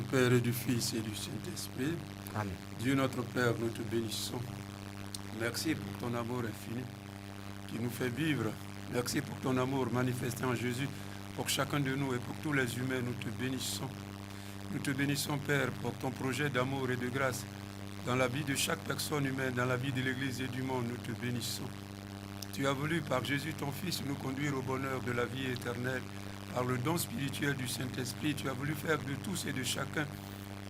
Père et du Fils et du Saint-Esprit. Amen. Dieu notre Père, nous te bénissons. Merci pour ton amour infini qui nous fait vivre. Merci pour ton amour manifesté en Jésus pour chacun de nous et pour tous les humains. Nous te bénissons. Nous te bénissons, Père, pour ton projet d'amour et de grâce dans la vie de chaque personne humaine, dans la vie de l'Église et du monde. Nous te bénissons. Tu as voulu, par Jésus, ton Fils, nous conduire au bonheur de la vie éternelle. Par le don spirituel du Saint-Esprit, tu as voulu faire de tous et de chacun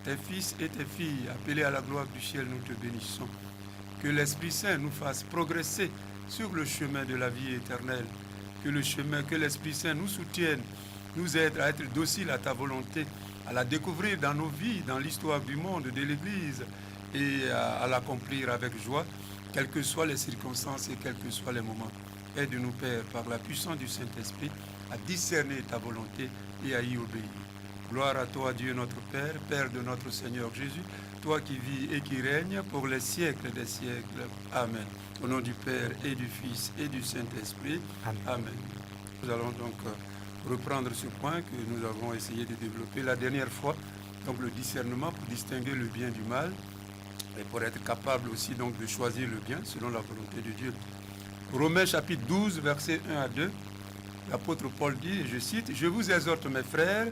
tes fils et tes filles, appelés à la gloire du ciel. Nous te bénissons. Que l'Esprit Saint nous fasse progresser sur le chemin de la vie éternelle. Que l'Esprit Saint nous soutienne, nous aide à être dociles à ta volonté, à la découvrir dans nos vies, dans l'histoire du monde, de l'Église, et à l'accomplir avec joie, quelles que soient les circonstances et quels que soient les moments. Aide-nous, Père, par la puissance du Saint-Esprit, à discerner ta volonté et à y obéir. Gloire à toi, Dieu notre Père, Père de notre Seigneur Jésus, toi qui vis et qui règnes pour les siècles des siècles. Amen. Au nom du Père et du Fils et du Saint-Esprit. Amen. Amen. Nous allons donc reprendre ce point que nous avons essayé de développer la dernière fois, donc le discernement pour distinguer le bien du mal et pour être capable aussi donc de choisir le bien selon la volonté de Dieu. Romains chapitre 12, versets 1 à 2, l'apôtre Paul dit, et je cite, « Je vous exhorte, mes frères,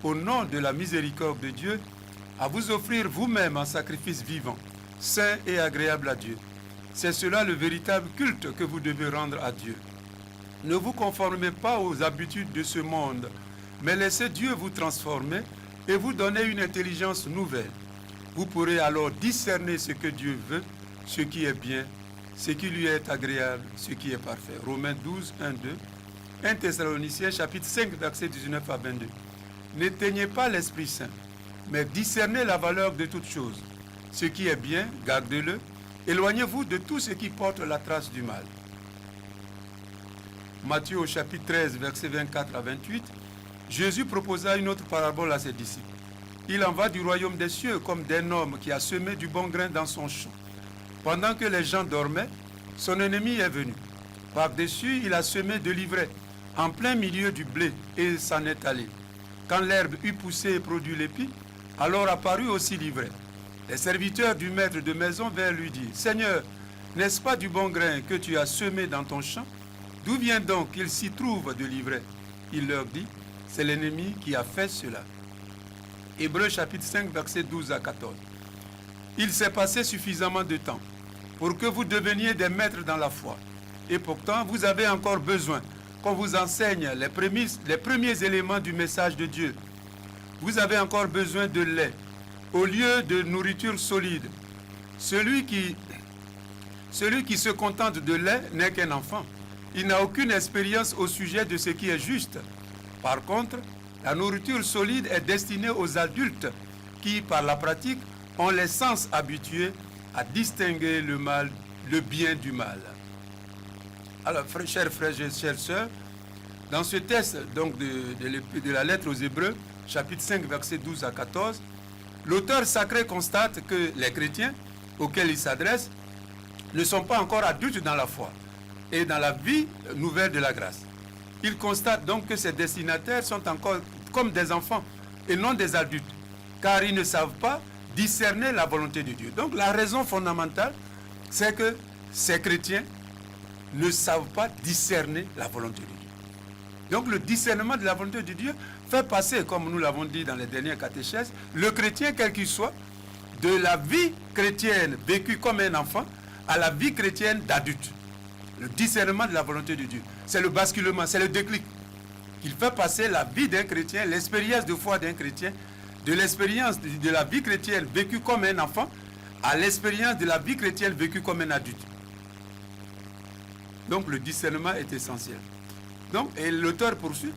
au nom de la miséricorde de Dieu, à vous offrir vous-même un sacrifice vivant, saint et agréable à Dieu. C'est cela le véritable culte que vous devez rendre à Dieu. Ne vous conformez pas aux habitudes de ce monde, mais laissez Dieu vous transformer et vous donner une intelligence nouvelle. Vous pourrez alors discerner ce que Dieu veut, ce qui est bien, ce qui lui est agréable, ce qui est parfait. » Romains 12, 1, 2. 1 Thessaloniciens chapitre 5, versets 19 à 22. N'éteignez pas l'Esprit Saint, mais discernez la valeur de toutes choses. Ce qui est bien, gardez-le. Éloignez-vous de tout ce qui porte la trace du mal. Matthieu au chapitre 13, versets 24 à 28. Jésus proposa une autre parabole à ses disciples. Il en va du royaume des cieux comme d'un homme qui a semé du bon grain dans son champ. Pendant que les gens dormaient, son ennemi est venu. Par-dessus, il a semé de l'ivraie en plein milieu du blé et s'en est allé. Quand l'herbe eut poussé et produit l'épi, alors apparut aussi l'ivraie. Les serviteurs du maître de maison vinrent lui dire, « Seigneur, n'est-ce pas du bon grain que tu as semé dans ton champ? D'où vient donc qu'il s'y trouve de l'ivraie ?» Il leur dit, « C'est l'ennemi qui a fait cela. » Hébreux chapitre 5, versets 12 à 14. Il s'est passé suffisamment de temps pour que vous deveniez des maîtres dans la foi. Et pourtant, vous avez encore besoin qu'on vous enseigne les premiers éléments du message de Dieu. Vous avez encore besoin de lait au lieu de nourriture solide. Celui qui se contente de lait n'est qu'un enfant. Il n'a aucune expérience au sujet de ce qui est juste. Par contre, la nourriture solide est destinée aux adultes qui, par la pratique, ont les sens habitués à distinguer le bien du mal. Alors, chers frères et chères sœurs, dans ce texte donc, de la lettre aux Hébreux, chapitre 5, versets 12 à 14, l'auteur sacré constate que les chrétiens auxquels il s'adresse ne sont pas encore adultes dans la foi et dans la vie nouvelle de la grâce. Il constate donc que ses destinataires sont encore comme des enfants et non des adultes, car ils ne savent pas discerner la volonté de Dieu. Donc la raison fondamentale, c'est que ces chrétiens ne savent pas discerner la volonté de Dieu. Donc le discernement de la volonté de Dieu fait passer, comme nous l'avons dit dans les dernières catéchèses, le chrétien, quel qu'il soit, de la vie chrétienne vécue comme un enfant à la vie chrétienne d'adulte. Le discernement de la volonté de Dieu, c'est le basculement, c'est le déclic. Il fait passer la vie d'un chrétien, l'expérience de foi d'un chrétien, de l'expérience de la vie chrétienne vécue comme un enfant à l'expérience de la vie chrétienne vécue comme un adulte. Donc le discernement est essentiel. Donc, et l'auteur poursuit,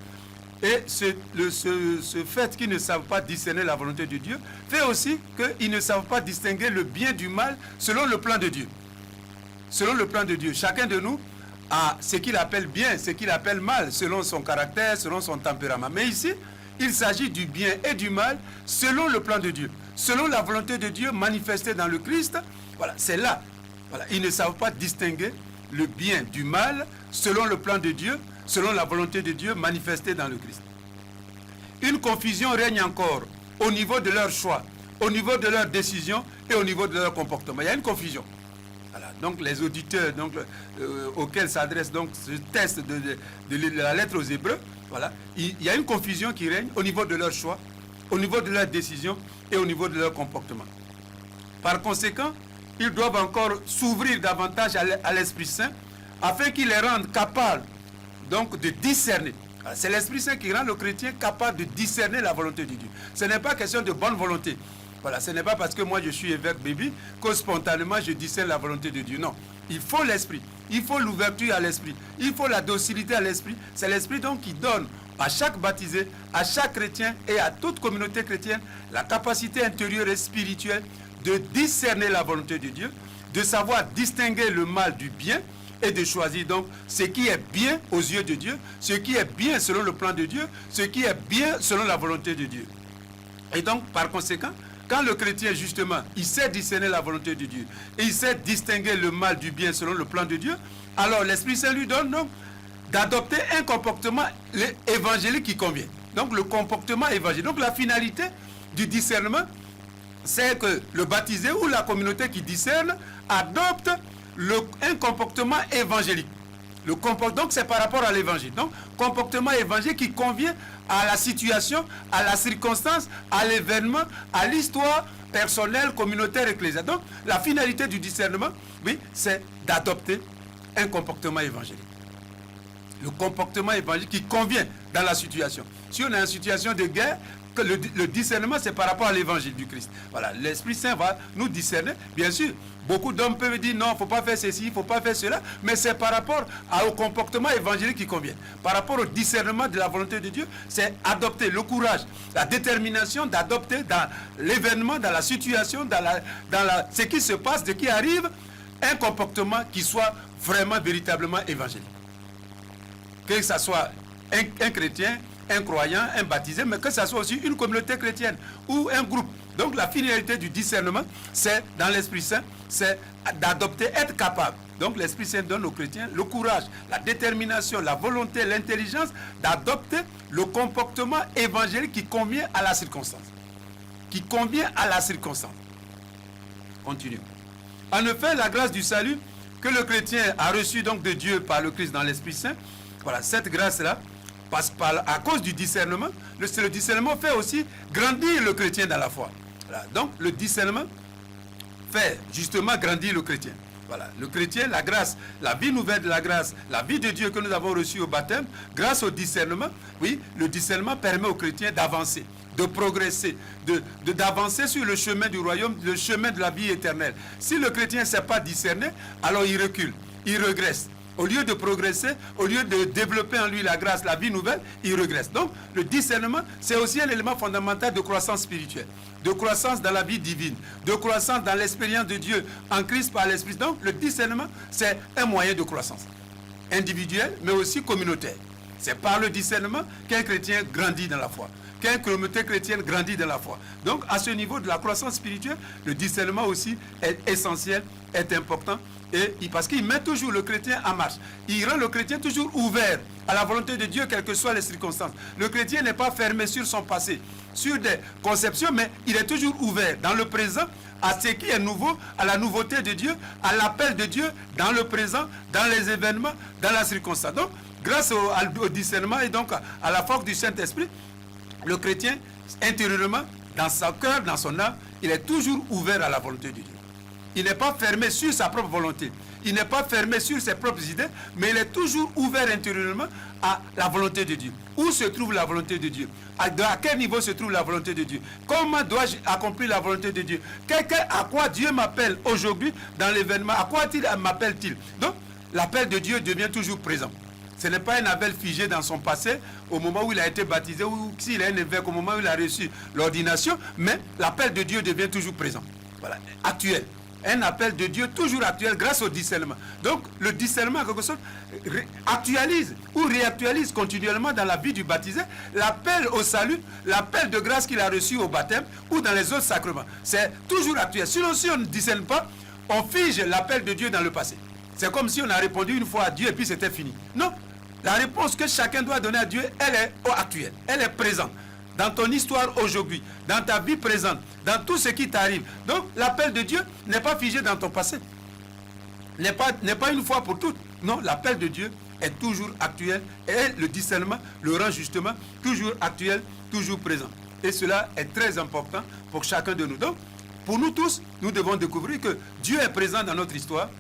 et ce fait qu'ils ne savent pas discerner la volonté de Dieu fait aussi qu'ils ne savent pas distinguer le bien du mal selon le plan de Dieu. Selon le plan de Dieu, chacun de nous a ce qu'il appelle bien, ce qu'il appelle mal, selon son caractère, selon son tempérament. Mais ici, il s'agit du bien et du mal selon le plan de Dieu, selon la volonté de Dieu manifestée dans le Christ. Voilà, c'est là. Voilà, ils ne savent pas distinguer le bien du mal selon le plan de Dieu, selon la volonté de Dieu manifestée dans le Christ. Une confusion règne encore au niveau de leur choix, au niveau de leurs décisions et au niveau de leur comportement. Il y a une confusion. Voilà. Donc les auditeurs auxquels s'adresse donc ce test de la lettre aux Hébreux, voilà, il y a une confusion qui règne au niveau de leur choix, au niveau de leurs décisions et au niveau de leur comportement. Par conséquent, ils doivent encore s'ouvrir davantage à l'Esprit Saint afin qu'il les rende capables donc de discerner. C'est l'Esprit Saint qui rend le chrétien capable de discerner la volonté de Dieu. Ce n'est pas question de bonne volonté. Voilà, ce n'est pas parce que moi je suis évêque Bébi que spontanément je discerne la volonté de Dieu. Non, il faut l'Esprit, il faut l'ouverture à l'Esprit, il faut la docilité à l'Esprit. C'est l'Esprit donc qui donne à chaque baptisé, à chaque chrétien et à toute communauté chrétienne la capacité intérieure et spirituelle de discerner la volonté de Dieu, de savoir distinguer le mal du bien et de choisir donc ce qui est bien aux yeux de Dieu, ce qui est bien selon le plan de Dieu, ce qui est bien selon la volonté de Dieu. Et donc, par conséquent, quand le chrétien, justement, il sait discerner la volonté de Dieu et il sait distinguer le mal du bien selon le plan de Dieu, alors l'Esprit Saint lui donne donc d'adopter un comportement évangélique qui convient. Donc, le comportement évangélique. Donc, la finalité du discernement, c'est que le baptisé ou la communauté qui discerne adopte un comportement évangélique. Donc c'est par rapport à l'évangile. Donc comportement évangélique qui convient à la situation, à la circonstance, à l'événement, à l'histoire personnelle, communautaire, ecclésiale. Donc la finalité du discernement, oui, c'est d'adopter un comportement évangélique. Le comportement évangélique qui convient dans la situation. Si on est en situation de guerre, que le discernement, c'est par rapport à l'évangile du Christ. Voilà, l'Esprit Saint va nous discerner. Bien sûr, beaucoup d'hommes peuvent dire non, il ne faut pas faire ceci, il ne faut pas faire cela, mais c'est par rapport au comportement évangélique qui convient. Par rapport au discernement de la volonté de Dieu, c'est adopter le courage, la détermination d'adopter dans l'événement, dans la situation, ce qui se passe, ce qui arrive, un comportement qui soit vraiment, véritablement évangélique. Que ce soit un chrétien, un croyant, un baptisé, mais que ce soit aussi une communauté chrétienne ou un groupe. Donc la finalité du discernement, c'est dans l'Esprit Saint, c'est d'adopter, être capable. Donc l'Esprit Saint donne aux chrétiens le courage, la détermination, la volonté, l'intelligence d'adopter le comportement évangélique qui convient à la circonstance. Qui convient à la circonstance. Continue. En effet, la grâce du salut que le chrétien a reçue donc de Dieu par le Christ dans l'Esprit Saint, voilà, cette grâce-là, à cause du discernement, le discernement fait aussi grandir le chrétien dans la foi. Voilà. Donc le discernement fait justement grandir le chrétien. Voilà. Le chrétien, la grâce, la vie nouvelle de la grâce, la vie de Dieu que nous avons reçue au baptême, grâce au discernement, oui, le discernement permet au chrétien d'avancer, de progresser, d'avancer sur le chemin du royaume, le chemin de la vie éternelle. Si le chrétien ne sait pas discerner, alors il recule, il régresse. Au lieu de progresser, au lieu de développer en lui la grâce, la vie nouvelle, il régresse. Donc, le discernement, c'est aussi un élément fondamental de croissance spirituelle, de croissance dans la vie divine, de croissance dans l'expérience de Dieu en Christ par l'Esprit. Donc, le discernement, c'est un moyen de croissance individuelle, mais aussi communautaire. C'est par le discernement qu'un chrétien grandit dans la foi, qu'une communauté chrétienne grandit dans la foi. Donc, à ce niveau de la croissance spirituelle, le discernement aussi est essentiel, est important. Et parce qu'il met toujours le chrétien en marche. Il rend le chrétien toujours ouvert à la volonté de Dieu, quelles que soient les circonstances. Le chrétien n'est pas fermé sur son passé, sur des conceptions, mais il est toujours ouvert dans le présent à ce qui est nouveau, à la nouveauté de Dieu, à l'appel de Dieu dans le présent, dans les événements, dans la circonstance. Donc, grâce au discernement et donc à la force du Saint-Esprit, le chrétien, intérieurement, dans son cœur, dans son âme, il est toujours ouvert à la volonté de Dieu. Il n'est pas fermé sur sa propre volonté. Il n'est pas fermé sur ses propres idées, mais il est toujours ouvert intérieurement à la volonté de Dieu. Où se trouve la volonté de Dieu? À quel niveau se trouve la volonté de Dieu? Comment dois-je accomplir la volonté de Dieu? À quoi Dieu m'appelle aujourd'hui dans l'événement? À quoi m'appelle-t-il? Donc, l'appel de Dieu devient toujours présent. Ce n'est pas un appel figé dans son passé, au moment où il a été baptisé, ou s'il est un évêque, au moment où il a reçu l'ordination, mais l'appel de Dieu devient toujours présent. Voilà, actuel. Un appel de Dieu toujours actuel grâce au discernement. Donc, le discernement, en quelque sorte, actualise ou réactualise continuellement dans la vie du baptisé l'appel au salut, l'appel de grâce qu'il a reçu au baptême ou dans les autres sacrements. C'est toujours actuel. Sinon, si on ne discerne pas, on fige l'appel de Dieu dans le passé. C'est comme si on a répondu une fois à Dieu et puis c'était fini. Non. La réponse que chacun doit donner à Dieu, elle est actuelle, elle est présente. dans ton histoire aujourd'hui, dans ta vie présente, dans tout ce qui t'arrive. Donc l'appel de Dieu n'est pas figé dans ton passé. N'est pas une fois pour toutes. Non, l'appel de Dieu est toujours actuel et le discernement le rend justement toujours actuel, toujours présent. Et cela est très important pour chacun de nous. Donc, pour nous tous, nous devons découvrir que Dieu est présent dans notre histoire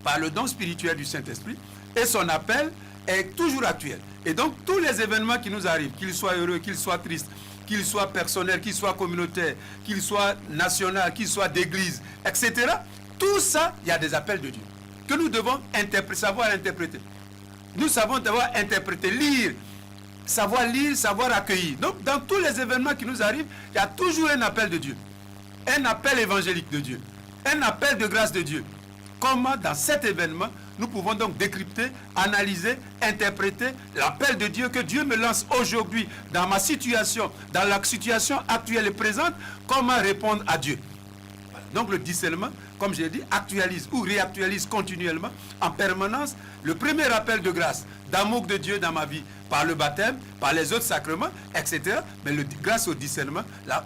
par le don spirituel du Saint-Esprit et son appel est toujours actuel. Et donc, tous les événements qui nous arrivent, qu'ils soient heureux, qu'ils soient tristes, qu'ils soient personnels, qu'ils soient communautaires, qu'ils soient nationaux, qu'ils soient d'église, etc., tout ça, il y a des appels de Dieu que nous devons savoir interpréter. Nous savons devoir interpréter, lire, savoir accueillir. Donc, dans tous les événements qui nous arrivent, il y a toujours un appel de Dieu. Un appel évangélique de Dieu. Un appel de grâce de Dieu. Comment, dans cet événement, nous pouvons donc décrypter, analyser, interpréter l'appel de Dieu que Dieu me lance aujourd'hui dans ma situation, dans la situation actuelle et présente, comment répondre à Dieu. Donc le discernement, comme j'ai dit, actualise ou réactualise continuellement, en permanence, le premier appel de grâce, d'amour de Dieu dans ma vie, par le baptême, par les autres sacrements, etc. Mais grâce au discernement, là,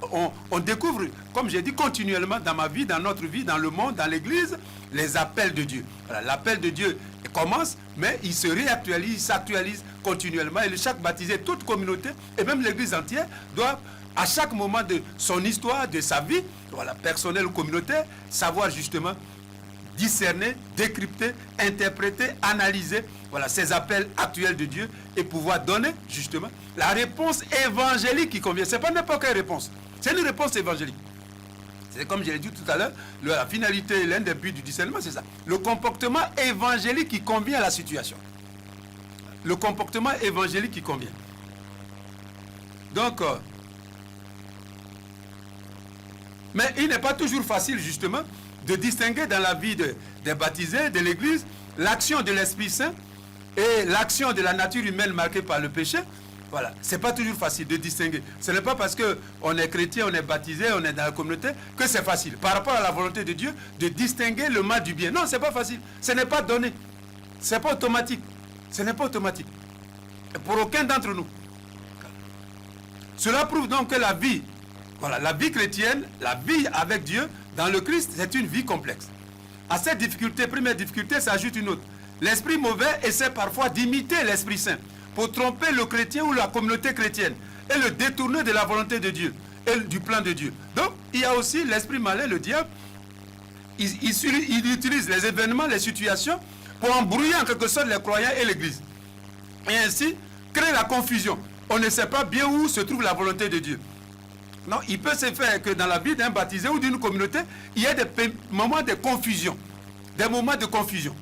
on découvre, comme j'ai dit, continuellement dans ma vie, dans notre vie, dans le monde, dans l'église, les appels de Dieu. Voilà, l'appel de Dieu commence, mais il se réactualise, il s'actualise continuellement. Et chaque baptisé, toute communauté, et même l'église entière, doit, à chaque moment de son histoire, de sa vie, voilà, personnelle ou communautaire, savoir justement discerner, décrypter, interpréter, analyser, voilà, ces appels actuels de Dieu et pouvoir donner justement la réponse évangélique qui convient. Ce n'est pas n'importe quelle réponse, c'est une réponse évangélique. C'est comme je l'ai dit tout à l'heure, la finalité, l'un des buts du discernement, c'est ça. Le comportement évangélique qui convient à la situation. Le comportement évangélique qui convient. Donc, mais il n'est pas toujours facile justement de distinguer dans la vie des baptisés, de l'Église, l'action de l'Esprit Saint et l'action de la nature humaine marquée par le péché. Voilà, c'est pas toujours facile de distinguer. Ce n'est pas parce qu'on est chrétien, on est baptisé, on est dans la communauté que c'est facile. Par rapport à la volonté de Dieu, de distinguer le mal du bien. Non, c'est pas facile. Ce n'est pas donné. C'est pas automatique. Ce n'est pas automatique. Et pour aucun d'entre nous. Cela prouve donc que la vie, voilà, la vie chrétienne, la vie avec Dieu, dans le Christ, c'est une vie complexe. À cette difficulté, première difficulté, s'ajoute une autre. L'esprit mauvais essaie parfois d'imiter l'Esprit Saint pour tromper le chrétien ou la communauté chrétienne et le détourner de la volonté de Dieu et du plan de Dieu. Donc, il y a aussi l'esprit malin, le diable. Il utilise les événements, les situations pour embrouiller en quelque sorte les croyants et l'Église. Et ainsi, créer la confusion. On ne sait pas bien où se trouve la volonté de Dieu. Non, il peut se faire que dans la vie d'un baptisé ou d'une communauté, il y a des moments de confusion. Des moments de confusion.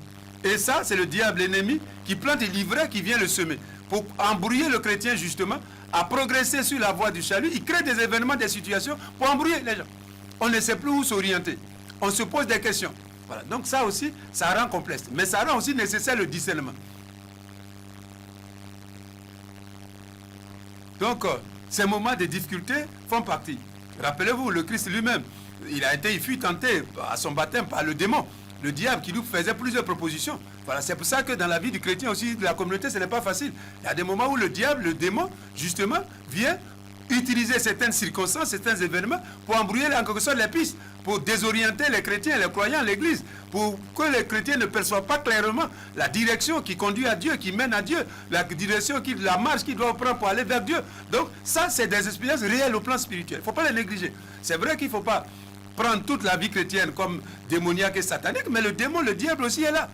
Et ça, c'est le diable, l'ennemi, qui plante l'ivraie qui vient le semer. Pour embrouiller le chrétien, justement, à progresser sur la voie du salut, il crée des événements, des situations pour embrouiller les gens. On ne sait plus où s'orienter. On se pose des questions. Voilà. Donc ça aussi, ça rend complexe. Mais ça rend aussi nécessaire le discernement. Donc, ces moments de difficulté font partie. Rappelez-vous, le Christ lui-même, il fut tenté à son baptême par le démon, le diable qui lui faisait plusieurs propositions. Voilà, c'est pour ça que dans la vie du chrétien aussi, de la communauté, ce n'est pas facile. Il y a des moments où le diable, le démon, justement, vient utiliser certaines circonstances, certains événements pour embrouiller en quelque sorte les pistes, pour désorienter les chrétiens, les croyants, l'Église, pour que les chrétiens ne perçoivent pas clairement la direction qui conduit à Dieu, qui mène à Dieu, la direction, la marche qu'ils doivent prendre pour aller vers Dieu. Donc ça, c'est des expériences réelles au plan spirituel. Il ne faut pas les négliger. C'est vrai qu'il ne faut pas prendre toute la vie chrétienne comme démoniaque et satanique, mais le démon, le diable aussi est là.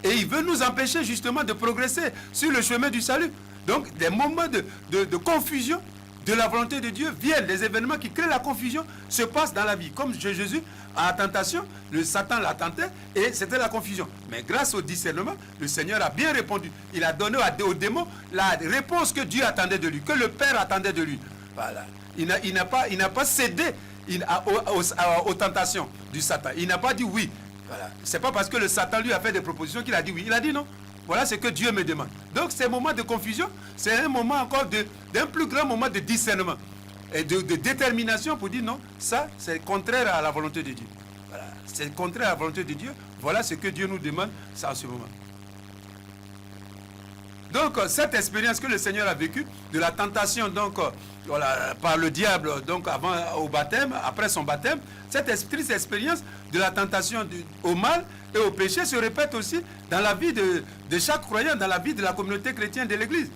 Et il veut nous empêcher justement de progresser sur le chemin du salut. Donc des moments de confusion de la volonté de Dieu viennent, des événements qui créent la confusion se passent dans la vie. Comme Jésus, à la tentation, le Satan l'a tenté et c'était la confusion. Mais grâce au discernement, le Seigneur a bien répondu. Il a donné au démon la réponse que Dieu attendait de lui, que le Père attendait de lui. Voilà. Il n'a pas cédé aux tentations du Satan. Il n'a pas dit oui. Voilà. Ce n'est pas parce que le Satan lui a fait des propositions qu'il a dit oui. Il a dit non. Voilà ce que Dieu me demande. Donc ces moments de confusion, c'est un moment encore d'un plus grand moment de discernement et de détermination pour dire non, ça c'est contraire à la volonté de Dieu. Voilà. C'est contraire à la volonté de Dieu. Voilà ce que Dieu nous demande ça en ce moment. Donc, cette expérience que le Seigneur a vécue, de la tentation, donc, voilà, par le diable, donc, avant, au baptême, après son baptême, cette triste expérience de la tentation au mal et au péché se répète aussi dans la vie de chaque croyant, dans la vie de la communauté chrétienne de l'Église.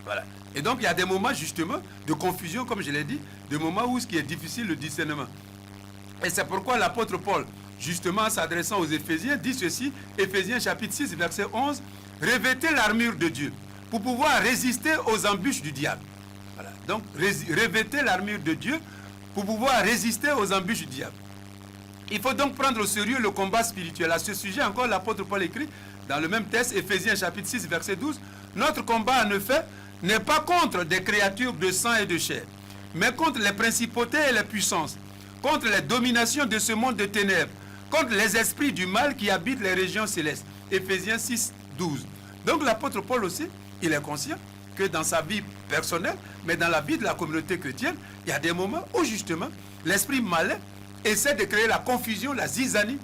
Voilà. Et donc, il y a des moments, justement, de confusion, comme je l'ai dit, des moments où ce qui est difficile, le discernement. Et c'est pourquoi l'apôtre Paul, justement, s'adressant aux Éphésiens, dit ceci, Éphésiens chapitre 6, verset 11, « Revêtez l'armure de Dieu pour pouvoir résister aux embûches du diable. » Voilà. Donc, revêtez l'armure de Dieu pour pouvoir résister aux embûches du diable. Il faut donc prendre au sérieux le combat spirituel. À ce sujet, encore, l'apôtre Paul écrit, dans le même texte, Éphésiens chapitre 6, verset 12, « Notre combat, en effet, n'est pas contre des créatures de sang et de chair, mais contre les principautés et les puissances, contre les dominations de ce monde de ténèbres, contre les esprits du mal qui habitent les régions célestes. » Éphésiens 6, 12. Donc l'apôtre Paul aussi, il est conscient que dans sa vie personnelle, mais dans la vie de la communauté chrétienne, il y a des moments où justement l'esprit malin essaie de créer la confusion, la zizanie,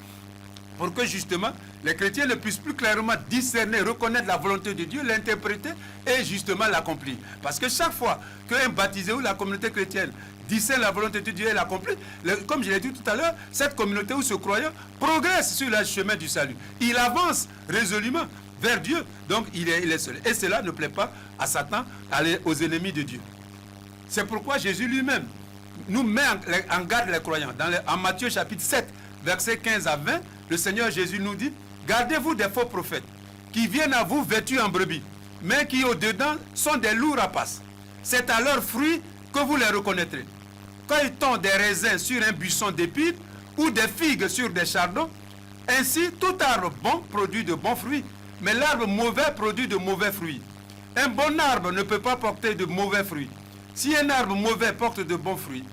pour que justement les chrétiens ne puissent plus clairement discerner, reconnaître la volonté de Dieu, l'interpréter et justement l'accomplir. Parce que chaque fois qu'un baptisé ou la communauté chrétienne discerne la volonté de Dieu et l'accomplit, comme je l'ai dit tout à l'heure, cette communauté ou ce croyant progresse sur le chemin du salut. Il avance résolument vers Dieu, donc il est seul. Et cela ne plaît pas à Satan, aux ennemis de Dieu. C'est pourquoi Jésus lui-même nous met en garde les croyants. En Matthieu chapitre 7, versets 15 à 20, le Seigneur Jésus nous dit, « Gardez-vous des faux prophètes qui viennent à vous vêtus en brebis, mais qui au-dedans sont des loups rapaces. C'est à leurs fruits que vous les reconnaîtrez. Quand ils tondent des raisins sur un buisson d'épines ou des figues sur des chardons, ainsi tout arbre bon produit de bons fruits, mais l'arbre mauvais produit de mauvais fruits. Un bon arbre ne peut pas porter de mauvais fruits. Si un arbre mauvais porte de bons fruits,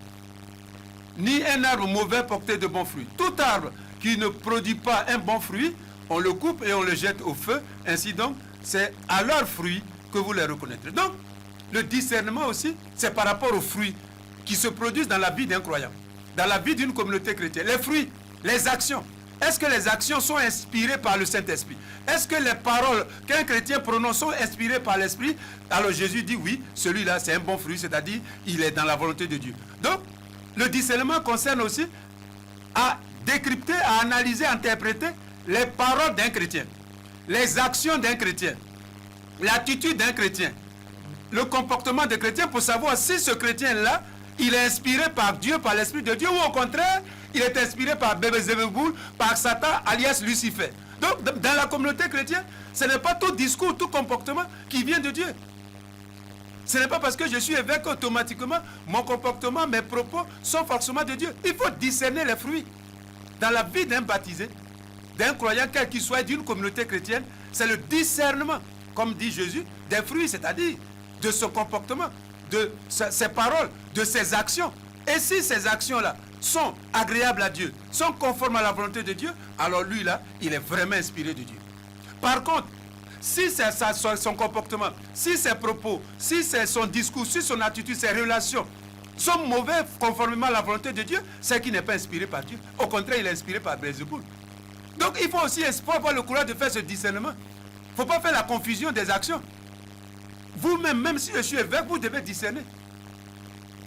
ni un arbre mauvais porter de bons fruits. Tout arbre qui ne produit pas un bon fruit, on le coupe et on le jette au feu. Ainsi donc, c'est à leurs fruits que vous les reconnaîtrez. Donc, le discernement aussi, c'est par rapport aux fruits qui se produisent dans la vie d'un croyant, dans la vie d'une communauté chrétienne. Les fruits, les actions. Est-ce que les actions sont inspirées par le Saint-Esprit? Est-ce que les paroles qu'un chrétien prononce sont inspirées par l'Esprit? Alors Jésus dit oui, celui-là c'est un bon fruit, c'est-à-dire il est dans la volonté de Dieu. Donc, le discernement concerne aussi à décrypter, à analyser, à interpréter les paroles d'un chrétien, les actions d'un chrétien, l'attitude d'un chrétien, le comportement d'un chrétien pour savoir si ce chrétien-là, il est inspiré par Dieu, par l'Esprit de Dieu, ou au contraire, il est inspiré par Bébé-Zéboul, par Satan, alias Lucifer. Donc, dans la communauté chrétienne, ce n'est pas tout discours, tout comportement qui vient de Dieu. Ce n'est pas parce que je suis évêque automatiquement, mon comportement, mes propos sont forcément de Dieu. Il faut discerner les fruits. Dans la vie d'un baptisé, d'un croyant, quel qu'il soit, d'une communauté chrétienne, c'est le discernement, comme dit Jésus, des fruits, c'est-à-dire de son comportement, de ses paroles, de ses actions. Et si ces actions-là sont agréables à Dieu, sont conformes à la volonté de Dieu, alors lui, là, il est vraiment inspiré de Dieu. Par contre, si c'est son comportement, si ses propos, si c'est son discours, si son attitude, ses relations sont mauvais conformément à la volonté de Dieu, c'est qu'il n'est pas inspiré par Dieu. Au contraire, il est inspiré par Bézéboul. Donc il faut aussi avoir le courage de faire ce discernement. Il ne faut pas faire la confusion des actions. Vous-même, même si je suis évêque, vous devez discerner.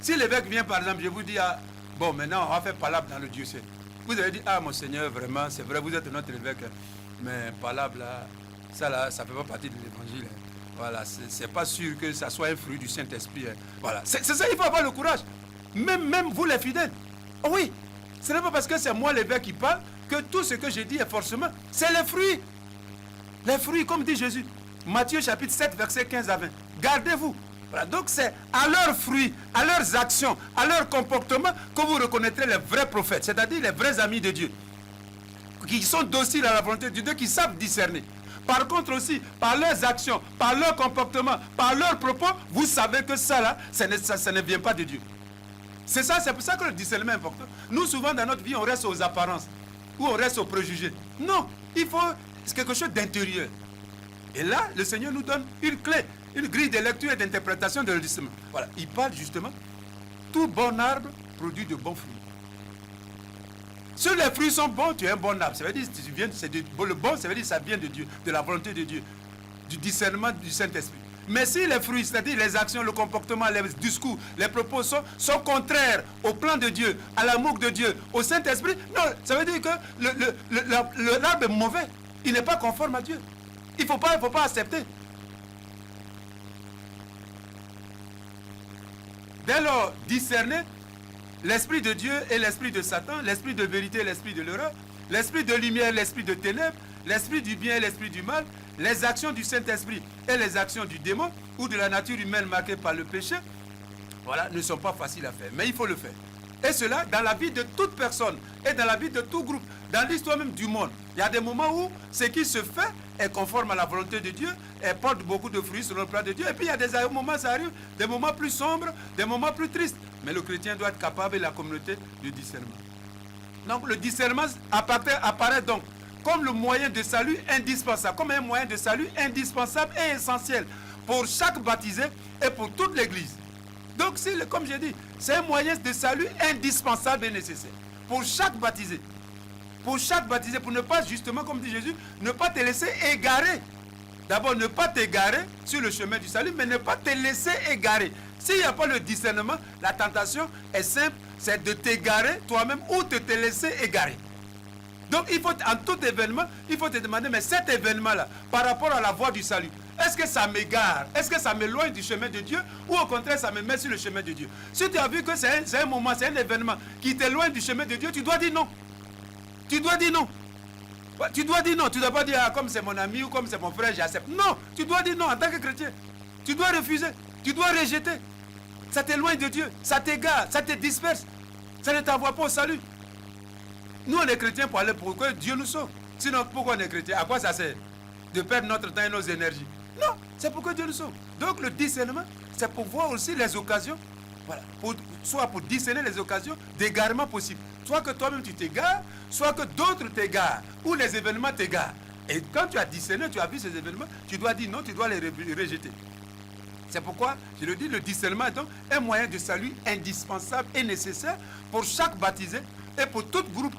Si l'évêque vient par exemple, je vous dis, ah, bon maintenant on va faire palabre dans le diocèse. Vous allez dire, ah mon Seigneur, vraiment, c'est vrai, vous êtes notre évêque, mais palabre là, ça ne fait pas partie de l'évangile. Voilà, c'est pas sûr que ça soit un fruit du Saint-Esprit. Voilà, c'est ça, il faut avoir le courage. Même vous les fidèles. Oh oui, ce n'est pas parce que c'est moi l'évêque qui parle que tout ce que je dis est forcément. C'est les fruits. Les fruits, comme dit Jésus. Matthieu chapitre 7, verset 15 à 20. Gardez-vous. Voilà, donc c'est à leurs fruits, à leurs actions, à leur comportement que vous reconnaîtrez les vrais prophètes, c'est-à-dire les vrais amis de Dieu, qui sont dociles à la volonté de Dieu, qui savent discerner. Par contre aussi, par leurs actions, par leur comportement, par leurs propos, vous savez que ça là, ça ne vient pas de Dieu. C'est pour ça que le discernement est important. Nous, souvent dans notre vie, on reste aux apparences, ou on reste aux préjugés. Non, il faut quelque chose d'intérieur. Et là, le Seigneur nous donne une clé, une grille de lecture et d'interprétation de le discernement. Voilà, il parle justement, tout bon arbre produit de bons fruits. Si les fruits sont bons, tu es un bon arbre. Ça veut dire, le bon, ça veut dire que ça vient de Dieu, de la volonté de Dieu. du discernement du Saint-Esprit. Mais si les fruits, c'est-à-dire les actions, le comportement, les discours, les propos sont contraires au plan de Dieu, à l'amour de Dieu, au Saint-Esprit, non, ça veut dire que l'arbre est mauvais. Il n'est pas conforme à Dieu. Il ne faut pas accepter. Dès lors, discerner l'esprit de Dieu et l'esprit de Satan, l'esprit de vérité et l'esprit de l'erreur, l'esprit de lumière et l'esprit de ténèbres, l'esprit du bien et l'esprit du mal, les actions du Saint-Esprit et les actions du démon ou de la nature humaine marquée par le péché, voilà, ne sont pas faciles à faire, mais il faut le faire. Et cela dans la vie de toute personne et dans la vie de tout groupe, dans l'histoire même du monde. Il y a des moments où ce qui se fait est conforme à la volonté de Dieu et porte beaucoup de fruits sur le plan de Dieu. Et puis il y a des moments, ça arrive, des moments plus sombres, des moments plus tristes. Mais le chrétien doit être capable de la communauté de discernement. Donc le discernement apparaît donc comme le moyen de salut indispensable, comme un moyen de salut indispensable et essentiel pour chaque baptisé et pour toute l'Église. Donc, comme j'ai dit, c'est un moyen de salut indispensable et nécessaire pour chaque baptisé. Pour chaque baptisé, pour ne pas, justement, comme dit Jésus, ne pas te laisser égarer. D'abord, ne pas t'égarer sur le chemin du salut, mais ne pas te laisser égarer. S'il n'y a pas le discernement, la tentation est simple, c'est de t'égarer toi-même ou de te laisser égarer. Donc, il faut, en tout événement, il faut te demander, mais cet événement-là, par rapport à la voie du salut, est-ce que ça m'égare? Est-ce que ça m'éloigne du chemin de Dieu? Ou au contraire, ça me met sur le chemin de Dieu? Si tu as vu que c'est un moment, c'est un événement qui t'éloigne du chemin de Dieu, tu dois dire non. Tu dois dire non. Tu dois dire non. Tu ne dois pas dire, ah, comme c'est mon ami ou comme c'est mon frère, j'accepte. Non, tu dois dire non en tant que chrétien. Tu dois refuser. Tu dois rejeter. Ça t'éloigne de Dieu. Ça t'égare. Ça te disperse. Ça ne t'envoie pas au salut. Nous, on est chrétiens pour aller pour que Dieu nous sauve. Sinon, pourquoi on est chrétiens? À quoi ça sert? De perdre notre temps et nos énergies. Non, c'est pour que Dieu nous sauve. Donc le discernement, c'est pour voir aussi les occasions, voilà, soit pour discerner les occasions d'égarement possibles. Soit que toi-même tu t'égares, soit que d'autres t'égarent, ou les événements t'égarent. Et quand tu as discerné, tu as vu ces événements, tu dois dire non, tu dois les rejeter. C'est pourquoi, je le dis, le discernement est donc un moyen de salut indispensable et nécessaire pour chaque baptisé et pour tout groupe,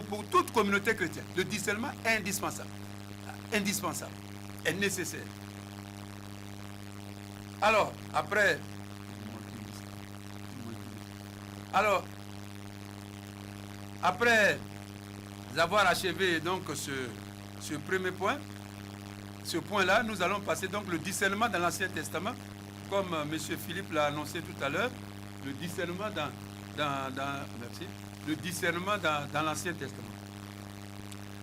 pour toute communauté chrétienne. Le discernement est indispensable. Indispensable et nécessaire. Alors, après avoir achevé donc ce premier point, ce point-là, nous allons passer donc le discernement dans l'Ancien Testament, comme M. Philippe l'a annoncé tout à l'heure, le discernement le discernement dans l'Ancien Testament.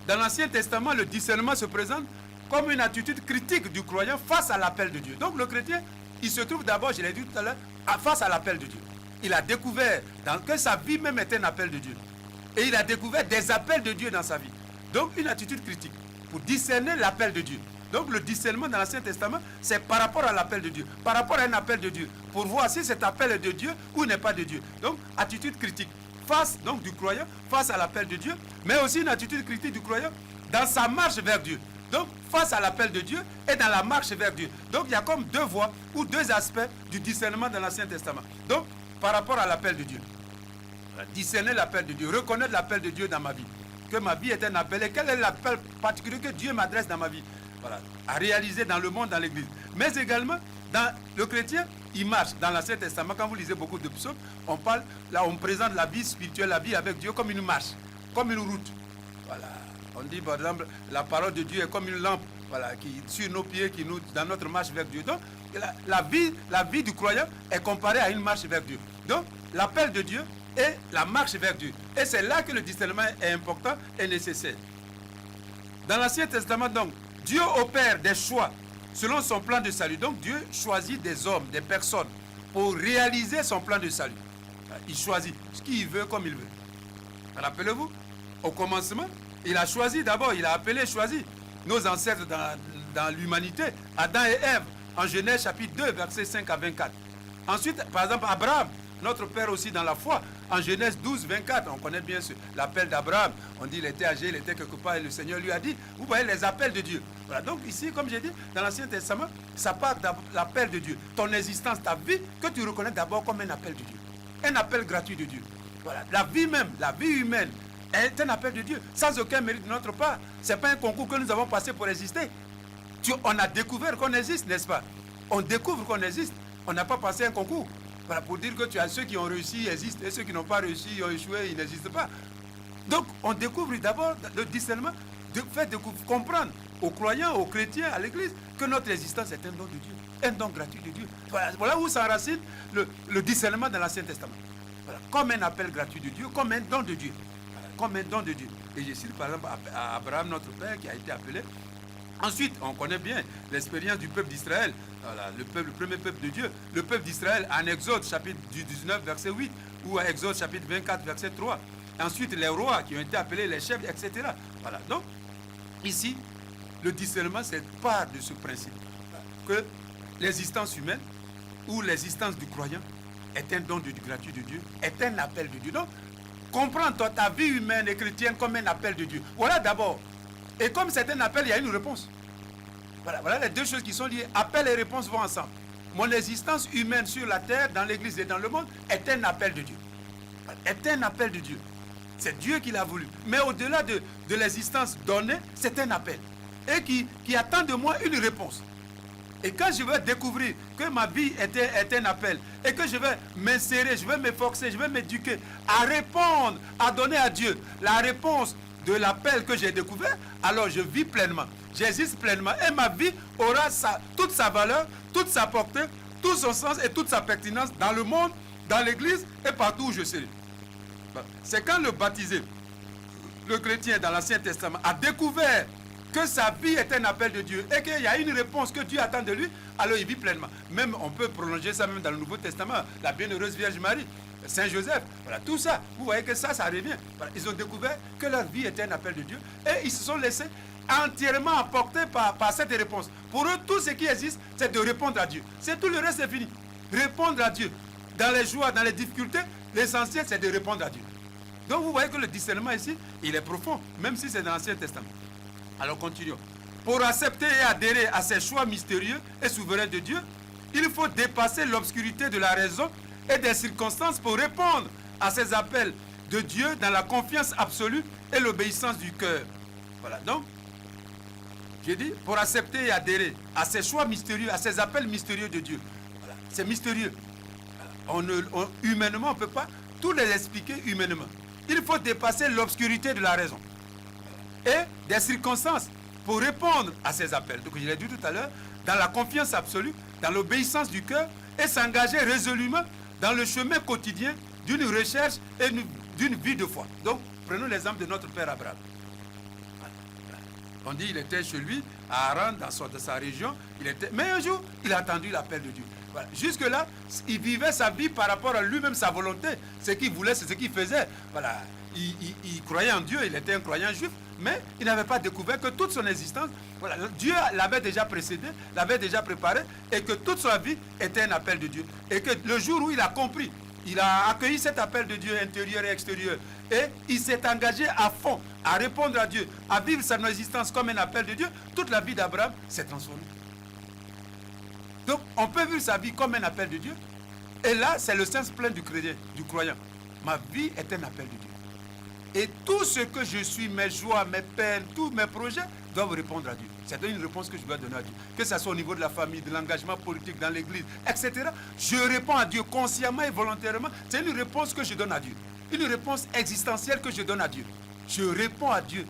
Dans l'Ancien Testament, le discernement se présente comme une attitude critique du croyant face à l'appel de Dieu. Donc le chrétien, il se trouve d'abord, je l'ai dit tout à l'heure, face à l'appel de Dieu. Il a découvert que sa vie même est un appel de Dieu. Et il a découvert des appels de Dieu dans sa vie. Donc une attitude critique pour discerner l'appel de Dieu. Donc le discernement dans l'Ancien Testament, c'est par rapport à l'appel de Dieu, par rapport à un appel de Dieu, pour voir si cet appel est de Dieu ou n'est pas de Dieu. Donc attitude critique face donc du croyant, face à l'appel de Dieu, mais aussi une attitude critique du croyant dans sa marche vers Dieu. Donc, face à l'appel de Dieu et dans la marche vers Dieu. Donc, il y a comme deux voies ou deux aspects du discernement dans l'Ancien Testament. Donc, par rapport à l'appel de Dieu. Discerner l'appel de Dieu, reconnaître l'appel de Dieu dans ma vie. Que ma vie est un appel. Et quel est l'appel particulier que Dieu m'adresse dans ma vie? Voilà, à réaliser dans le monde, dans l'Église. Mais également, dans le chrétien, il marche. Dans l'Ancien Testament, quand vous lisez beaucoup de psaumes, on parle, là, on présente la vie spirituelle, la vie avec Dieu comme une marche, comme une route. Voilà. On dit par exemple, la parole de Dieu est comme une lampe, voilà, qui sur nos pieds, qui nous, dans notre marche vers Dieu. Donc, la vie du croyant est comparée à une marche vers Dieu. Donc, l'appel de Dieu est la marche vers Dieu. Et c'est là que le discernement est important et nécessaire. Dans l'Ancien Testament, donc, Dieu opère des choix selon son plan de salut. Donc, Dieu choisit des hommes, des personnes, pour réaliser son plan de salut. Il choisit ce qu'il veut comme il veut. Rappelez-vous, au commencement, il a choisi d'abord, il a appelé, choisi nos ancêtres dans l'humanité, Adam et Ève, en Genèse chapitre 2, versets 5 à 24. Ensuite, par exemple, Abraham, notre père aussi dans la foi, en Genèse 12, 24, on connaît bien l'appel d'Abraham. On dit qu'il était âgé, il était quelque part, et le Seigneur lui a dit, vous voyez les appels de Dieu. Voilà, donc ici, comme j'ai dit, dans l'Ancien Testament, ça part de l'appel de Dieu. Ton existence, ta vie, que tu reconnais d'abord comme un appel de Dieu. Un appel gratuit de Dieu. Voilà, la vie même, la vie humaine, est un appel de Dieu, sans aucun mérite de notre part. Ce n'est pas un concours que nous avons passé pour exister. On a découvert qu'on existe, n'est-ce pas? On découvre qu'on existe. On n'a pas passé un concours. Voilà, pour dire que tu as ceux qui ont réussi existent et ceux qui n'ont pas réussi ont échoué, ils n'existent pas. Donc, on découvre d'abord le discernement, de fait de comprendre aux croyants, aux chrétiens, à l'Église, que notre existence est un don de Dieu, un don gratuit de Dieu. Voilà où s'enracine le discernement dans l'Ancien Testament. Voilà, comme un appel gratuit de Dieu, comme un don de Dieu. Voilà, comme un don de Dieu. Et je cite par exemple à Abraham, notre père, qui a été appelé. Ensuite, on connaît bien l'expérience du peuple d'Israël, voilà, le premier peuple de Dieu, le peuple d'Israël en Exode chapitre 19, verset 8, ou à Exode chapitre 24, verset 3. Ensuite, les rois qui ont été appelés les chefs, etc. Voilà. Donc, ici, le discernement, c'est part de ce principe que l'existence humaine ou l'existence du croyant est un don gratuit de Dieu, est un appel de Dieu. Donc, comprends toi ta vie humaine et chrétienne comme un appel de Dieu. Voilà d'abord. Et comme c'est un appel, il y a une réponse. Voilà les deux choses qui sont liées. Appel et réponse vont ensemble. Mon existence humaine sur la terre, dans l'église et dans le monde, est un appel de Dieu. Est un appel de Dieu. C'est Dieu qui l'a voulu. Mais au-delà de l'existence donnée, c'est un appel. Et qui attend de moi une réponse. Et quand je vais découvrir que ma vie est un appel, et que je vais m'insérer, je vais m'efforcer, je vais m'éduquer à répondre, à donner à Dieu la réponse de l'appel que j'ai découvert, alors je vis pleinement, j'existe pleinement, et ma vie aura toute sa valeur, toute sa portée, tout son sens et toute sa pertinence dans le monde, dans l'église et partout où je serai. C'est quand le baptisé, le chrétien dans l'Ancien Testament, a découvert que sa vie est un appel de Dieu et qu'il y a une réponse que Dieu attend de lui, alors il vit pleinement. Même on peut prolonger ça même dans le Nouveau Testament, la bienheureuse Vierge Marie, Saint Joseph, voilà, tout ça, vous voyez que ça revient. Voilà, ils ont découvert que leur vie était un appel de Dieu et ils se sont laissés entièrement emporter par cette réponse. Pour eux, tout ce qui existe, c'est de répondre à Dieu. C'est tout, le reste est fini. Répondre à Dieu. Dans les joies, dans les difficultés, l'essentiel, c'est de répondre à Dieu. Donc vous voyez que le discernement ici, il est profond, même si c'est dans l'Ancien Testament. Alors continuons. Pour accepter et adhérer à ces choix mystérieux et souverains de Dieu, il faut dépasser l'obscurité de la raison et des circonstances pour répondre à ces appels de Dieu dans la confiance absolue et l'obéissance du cœur. Voilà, donc, j'ai dit, pour accepter et adhérer à ces choix mystérieux, à ces appels mystérieux de Dieu. Voilà, c'est mystérieux. Humainement, on ne peut pas tout les expliquer humainement. Il faut dépasser l'obscurité de la raison et des circonstances pour répondre à ces appels. Donc, je l'ai dit tout à l'heure, dans la confiance absolue, dans l'obéissance du cœur et s'engager résolument dans le chemin quotidien d'une recherche et d'une vie de foi. Donc, prenons l'exemple de notre père Abraham. On dit qu'il était chez lui, à Haran, dans sa région. Mais un jour, il a entendu l'appel de Dieu. Voilà. Jusque-là, il vivait sa vie par rapport à lui-même, sa volonté. Ce qu'il voulait, c'est ce qu'il faisait. Voilà. Il croyait en Dieu, il était un croyant juif, mais il n'avait pas découvert que toute son existence, voilà, Dieu l'avait déjà précédé, l'avait déjà préparé, et que toute sa vie était un appel de Dieu. Et que le jour où il a compris, il a accueilli cet appel de Dieu intérieur et extérieur, et il s'est engagé à fond à répondre à Dieu, à vivre son existence comme un appel de Dieu, toute la vie d'Abraham s'est transformée. Donc, on peut vivre sa vie comme un appel de Dieu, et là, c'est le sens plein du croyant. Ma vie est un appel de Dieu. Et tout ce que je suis, mes joies, mes peines, tous mes projets, doivent répondre à Dieu. C'est une réponse que je dois donner à Dieu. Que ce soit au niveau de la famille, de l'engagement politique dans l'église, etc. Je réponds à Dieu consciemment et volontairement. C'est une réponse que je donne à Dieu. Une réponse existentielle que je donne à Dieu. Je réponds à Dieu.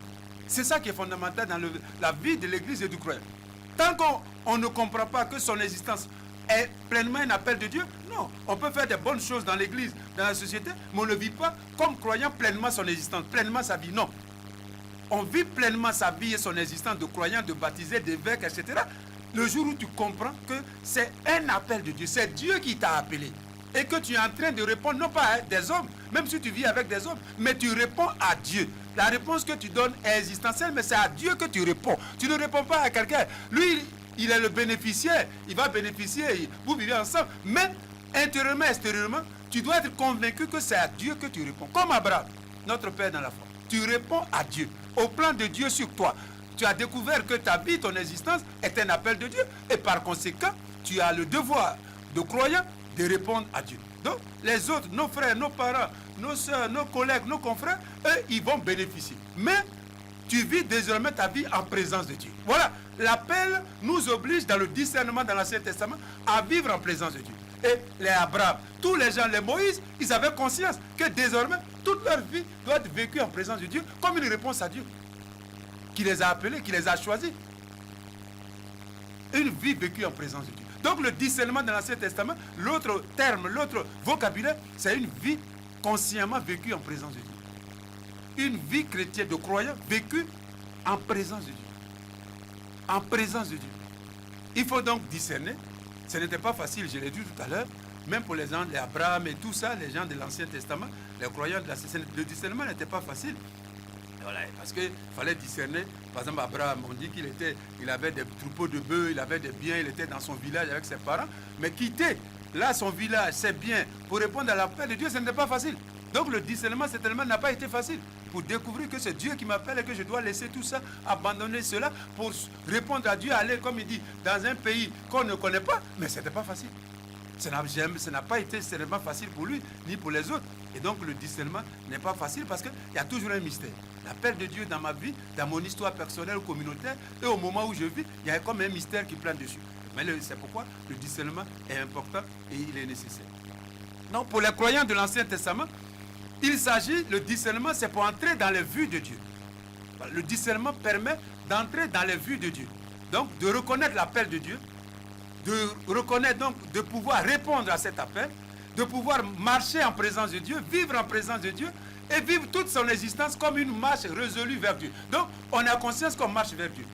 C'est ça qui est fondamental dans la vie de l'église et du croyant. Tant qu'on ne comprend pas que son existence est pleinement un appel de Dieu, non. On peut faire des bonnes choses dans l'église, dans la société, mais on ne vit pas comme croyant pleinement son existence, pleinement sa vie, non. On vit pleinement sa vie et son existence de croyant, de baptisé, d'évêque, etc. Le jour où tu comprends que c'est un appel de Dieu, c'est Dieu qui t'a appelé. Et que tu es en train de répondre, non pas à des hommes, même si tu vis avec des hommes, mais tu réponds à Dieu. La réponse que tu donnes est existentielle, mais c'est à Dieu que tu réponds. Tu ne réponds pas à quelqu'un. Lui, il est le bénéficiaire, il va bénéficier, vous vivez ensemble. Mais intérieurement, extérieurement, tu dois être convaincu que c'est à Dieu que tu réponds. Comme Abraham, notre père dans la foi. Tu réponds à Dieu, au plan de Dieu sur toi. Tu as découvert que ta vie, ton existence est un appel de Dieu. Et par conséquent, tu as le devoir de croyant de répondre à Dieu. Donc, les autres, nos frères, nos parents, nos soeurs, nos collègues, nos confrères, eux, ils vont bénéficier. Mais tu vis désormais ta vie en présence de Dieu. Voilà l'appel nous oblige dans le discernement dans l'Ancien Testament à vivre en présence de Dieu. Et les Abraham, tous les gens, les Moïse, ils avaient conscience que désormais, toute leur vie doit être vécue en présence de Dieu comme une réponse à Dieu, qui les a appelés, qui les a choisis. Une vie vécue en présence de Dieu. Donc le discernement dans l'Ancien Testament, l'autre terme, l'autre vocabulaire, c'est une vie consciemment vécue en présence de Dieu. Une vie chrétienne de croyant vécue en présence de Dieu. En présence de Dieu. Il faut donc discerner. Ce n'était pas facile, je l'ai dit tout à l'heure, même pour les gens, les Abraham et tout ça, les gens de l'Ancien Testament, les croyants de l'Ancien Testament, le discernement n'était pas facile. Voilà, parce qu'il fallait discerner. Par exemple, Abraham, on dit il avait des troupeaux de bœufs, il avait des biens, il était dans son village avec ses parents, mais quitter là son village, ses biens, pour répondre à l'appel de Dieu, ce n'était pas facile. Donc le discernement, certainement, n'a pas été facile. Pour découvrir que c'est Dieu qui m'appelle et que je dois laisser tout ça, abandonner cela pour répondre à Dieu, aller, comme il dit, dans un pays qu'on ne connaît pas, mais ce n'était pas facile. Ça n'a pas été certainement facile pour lui, ni pour les autres. Et donc le discernement n'est pas facile parce qu'il y a toujours un mystère. L'appel de Dieu dans ma vie, dans mon histoire personnelle ou communautaire, et au moment où je vis, il y a comme un mystère qui plane dessus. Mais c'est pourquoi le discernement est important et il est nécessaire. Donc pour les croyants de l'Ancien Testament, il s'agit, le discernement, c'est pour entrer dans les vues de Dieu. Le discernement permet d'entrer dans les vues de Dieu. Donc de reconnaître l'appel de Dieu, de reconnaître donc, de pouvoir répondre à cet appel, de pouvoir marcher en présence de Dieu, vivre en présence de Dieu et vivre toute son existence comme une marche résolue vers Dieu. Donc on a conscience qu'on marche vers Dieu.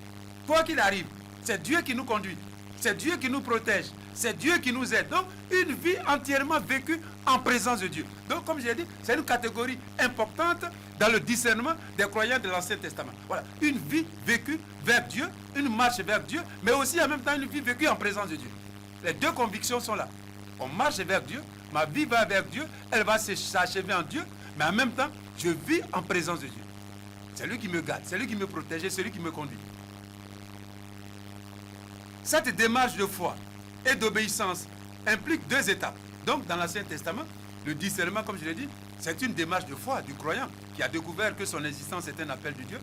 Quoi qu'il arrive, c'est Dieu qui nous conduit, c'est Dieu qui nous protège, c'est Dieu qui nous aide. Donc une vie entièrement vécue en présence de Dieu. Donc comme je l'ai dit, c'est une catégorie importante dans le discernement des croyants de l'Ancien Testament. Voilà, une vie vécue vers Dieu, une marche vers Dieu, mais aussi en même temps une vie vécue en présence de Dieu. Les deux convictions sont là. On marche vers Dieu, ma vie va vers Dieu, elle va s'achever en Dieu, mais en même temps, je vis en présence de Dieu. C'est lui qui me garde, c'est lui qui me protège, c'est lui qui me conduit. Cette démarche de foi et d'obéissance implique deux étapes. Donc, dans l'Ancien Testament, le discernement, comme je l'ai dit, c'est une démarche de foi du croyant qui a découvert que son existence est un appel de Dieu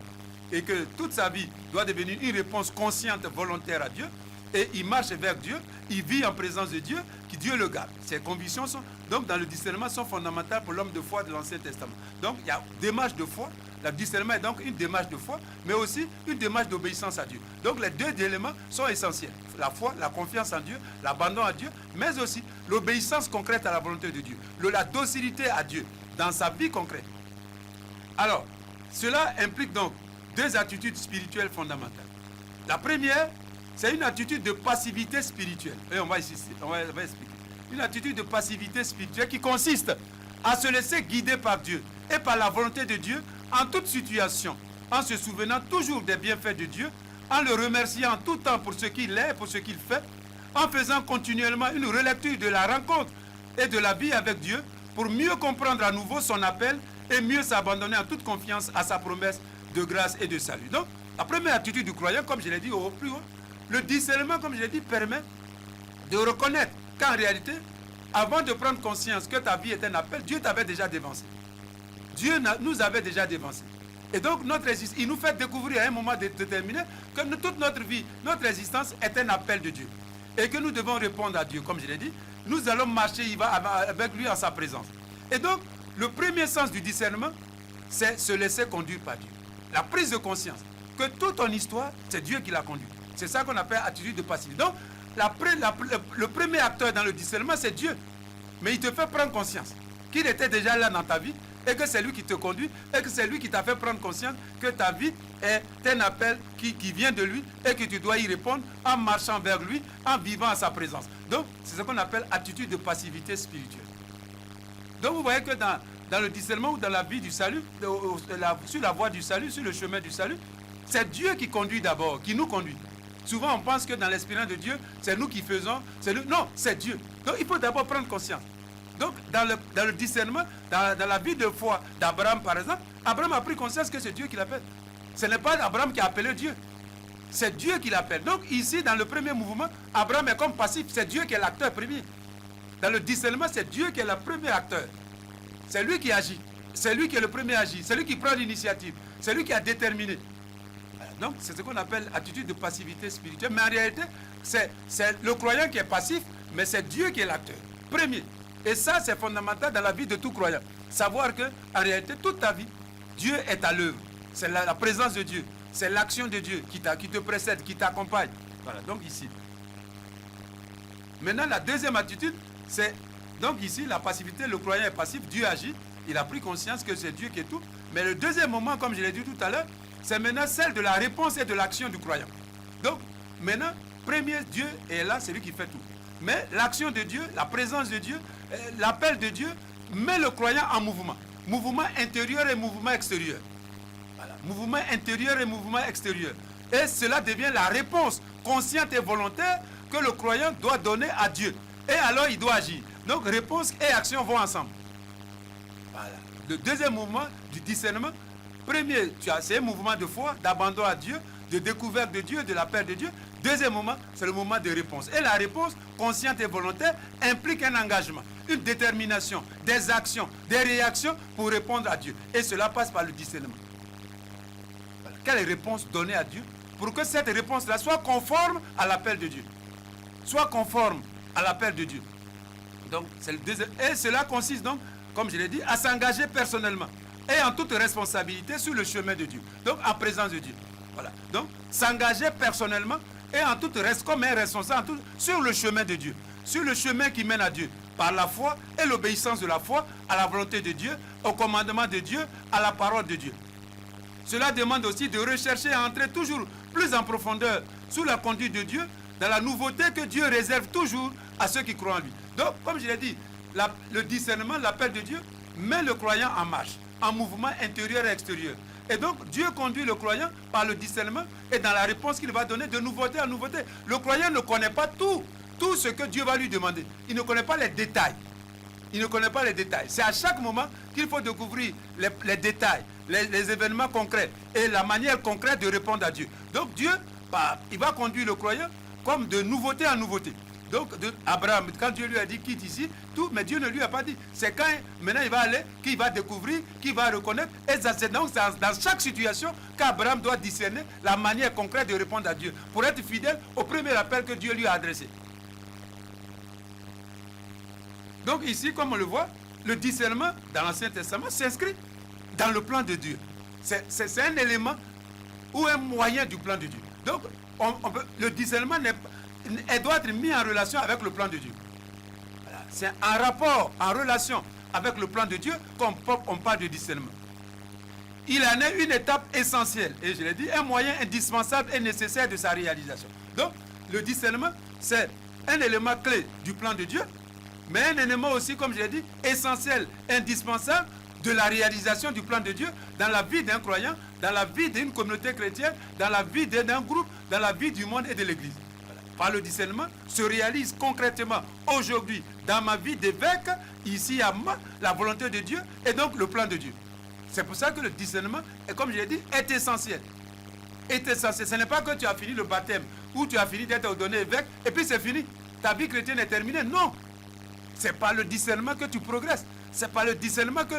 et que toute sa vie doit devenir une réponse consciente, volontaire à Dieu. Et il marche vers Dieu, il vit en présence de Dieu, qui Dieu le garde. Ces convictions sont, donc, dans le discernement, sont fondamentales pour l'homme de foi de l'Ancien Testament. Donc, il y a démarche de foi. Le discernement est donc une démarche de foi, mais aussi une démarche d'obéissance à Dieu. Donc, les deux éléments sont essentiels. La foi, la confiance en Dieu, l'abandon à Dieu, mais aussi l'obéissance concrète à la volonté de Dieu. La docilité à Dieu dans sa vie concrète. Alors, cela implique donc deux attitudes spirituelles fondamentales. La première, c'est une attitude de passivité spirituelle. Et on va expliquer. Une attitude de passivité spirituelle qui consiste à se laisser guider par Dieu et par la volonté de Dieu en toute situation, en se souvenant toujours des bienfaits de Dieu, en le remerciant en tout temps pour ce qu'il est et pour ce qu'il fait, en faisant continuellement une relecture de la rencontre et de la vie avec Dieu pour mieux comprendre à nouveau son appel et mieux s'abandonner en toute confiance à sa promesse de grâce et de salut. Donc, la première attitude du croyant, comme je l'ai dit au plus haut, le discernement, comme je l'ai dit, permet de reconnaître qu'en réalité, avant de prendre conscience que ta vie est un appel, Dieu t'avait déjà dévancé. Dieu nous avait déjà dévancé. Et donc, notre existence, il nous fait découvrir à un moment déterminé que toute notre vie, notre existence est un appel de Dieu. Et que nous devons répondre à Dieu, comme je l'ai dit. Nous allons marcher avec lui en sa présence. Et donc, le premier sens du discernement, c'est se laisser conduire par Dieu. La prise de conscience que toute ton histoire, c'est Dieu qui l'a conduit. C'est ça qu'on appelle attitude de passivité. Donc, le premier acteur dans le discernement, c'est Dieu. Mais il te fait prendre conscience qu'il était déjà là dans ta vie et que c'est lui qui te conduit et que c'est lui qui t'a fait prendre conscience que ta vie est un appel qui vient de lui et que tu dois y répondre en marchant vers lui, en vivant à sa présence. Donc, c'est ce qu'on appelle attitude de passivité spirituelle. Donc, vous voyez que dans le discernement ou dans la vie du salut, sur la voie du salut, sur le chemin du salut, c'est Dieu qui conduit d'abord, qui nous conduit. Souvent, on pense que dans l'expérience de Dieu, c'est nous qui faisons. Non, c'est Dieu. Donc, il faut d'abord prendre conscience. Donc, dans le discernement, dans la vie de foi d'Abraham, par exemple, Abraham a pris conscience que c'est Dieu qui l'appelle. Ce n'est pas Abraham qui a appelé Dieu. C'est Dieu qui l'appelle. Donc, ici, dans le premier mouvement, Abraham est comme passif. C'est Dieu qui est l'acteur premier. Dans le discernement, c'est Dieu qui est le premier acteur. C'est lui qui agit. C'est lui qui est le premier à agir. C'est lui qui prend l'initiative. C'est lui qui a déterminé. Donc, c'est ce qu'on appelle attitude de passivité spirituelle. Mais en réalité, c'est le croyant qui est passif, mais c'est Dieu qui est l'acteur. Premier. Et ça, c'est fondamental dans la vie de tout croyant. Savoir que, en réalité, toute ta vie, Dieu est à l'œuvre. C'est la présence de Dieu. C'est l'action de Dieu qui te précède, qui t'accompagne. Voilà, donc ici. Maintenant, la deuxième attitude, c'est, donc ici, la passivité, le croyant est passif, Dieu agit, il a pris conscience que c'est Dieu qui est tout. Mais le deuxième moment, comme je l'ai dit tout à l'heure, c'est maintenant celle de la réponse et de l'action du croyant. Donc, maintenant, premier, Dieu est là, c'est lui qui fait tout. Mais l'action de Dieu, la présence de Dieu, l'appel de Dieu, met le croyant en mouvement. Mouvement intérieur et mouvement extérieur. Voilà. Mouvement intérieur et mouvement extérieur. Et cela devient la réponse consciente et volontaire que le croyant doit donner à Dieu. Et alors il doit agir. Donc réponse et action vont ensemble. Voilà. Le deuxième mouvement du discernement, premier, c'est un mouvement de foi, d'abandon à Dieu, de découverte de Dieu, de l'appel de Dieu. Deuxième moment, c'est le moment de réponse. Et la réponse, consciente et volontaire, implique un engagement, une détermination, des actions, des réactions pour répondre à Dieu. Et cela passe par le discernement. Voilà. Quelle réponse donner à Dieu pour que cette réponse-là soit conforme à l'appel de Dieu. Soit conforme à l'appel de Dieu. Donc, c'est le deuxième. Et cela consiste donc, comme je l'ai dit, à s'engager personnellement et en toute responsabilité sur le chemin de Dieu. Donc, en présence de Dieu. Voilà. Donc, s'engager personnellement et en toute comme un responsable sur le chemin de Dieu. Sur le chemin qui mène à Dieu. Par la foi et l'obéissance de la foi à la volonté de Dieu, au commandement de Dieu, à la parole de Dieu. Cela demande aussi de rechercher à entrer toujours plus en profondeur sous la conduite de Dieu, dans la nouveauté que Dieu réserve toujours à ceux qui croient en lui. Donc, comme je l'ai dit, le discernement, l'appel de Dieu, met le croyant en marche, en mouvement intérieur et extérieur. Et donc, Dieu conduit le croyant par le discernement et dans la réponse qu'il va donner de nouveauté en nouveauté. Le croyant ne connaît pas tout ce que Dieu va lui demander. Il ne connaît pas les détails. Il ne connaît pas les détails. C'est à chaque moment qu'il faut découvrir les détails, les événements concrets et la manière concrète de répondre à Dieu. Donc Dieu, il va conduire le croyant comme de nouveauté en nouveauté. Donc Abraham, quand Dieu lui a dit quitte ici, tout, mais Dieu ne lui a pas dit. C'est quand maintenant il va aller, qu'il va découvrir, qu'il va reconnaître. Et c'est donc dans chaque situation qu'Abraham doit discerner la manière concrète de répondre à Dieu pour être fidèle au premier appel que Dieu lui a adressé. Donc ici, comme on le voit, le discernement dans l'Ancien Testament s'inscrit dans le plan de Dieu. C'est un élément ou un moyen du plan de Dieu. Donc le discernement doit être mis en relation avec le plan de Dieu. Voilà. C'est en rapport, en relation avec le plan de Dieu qu'on parle de discernement. Il en est une étape essentielle, et je l'ai dit, un moyen indispensable et nécessaire de sa réalisation. Donc, le discernement, c'est un élément clé du plan de Dieu, mais un élément aussi, comme je l'ai dit, essentiel, indispensable de la réalisation du plan de Dieu dans la vie d'un croyant, dans la vie d'une communauté chrétienne, dans la vie d'un groupe, dans la vie du monde et de l'Église. Voilà. Par le discernement, se réalise concrètement aujourd'hui dans ma vie d'évêque, ici à moi, la volonté de Dieu et donc le plan de Dieu. C'est pour ça que le discernement, comme je l'ai dit, est essentiel. Est essentiel. Ce n'est pas que tu as fini le baptême ou tu as fini d'être ordonné évêque et puis c'est fini. Ta vie chrétienne est terminée. Non. C'est par le discernement que tu progresses. C'est par le discernement que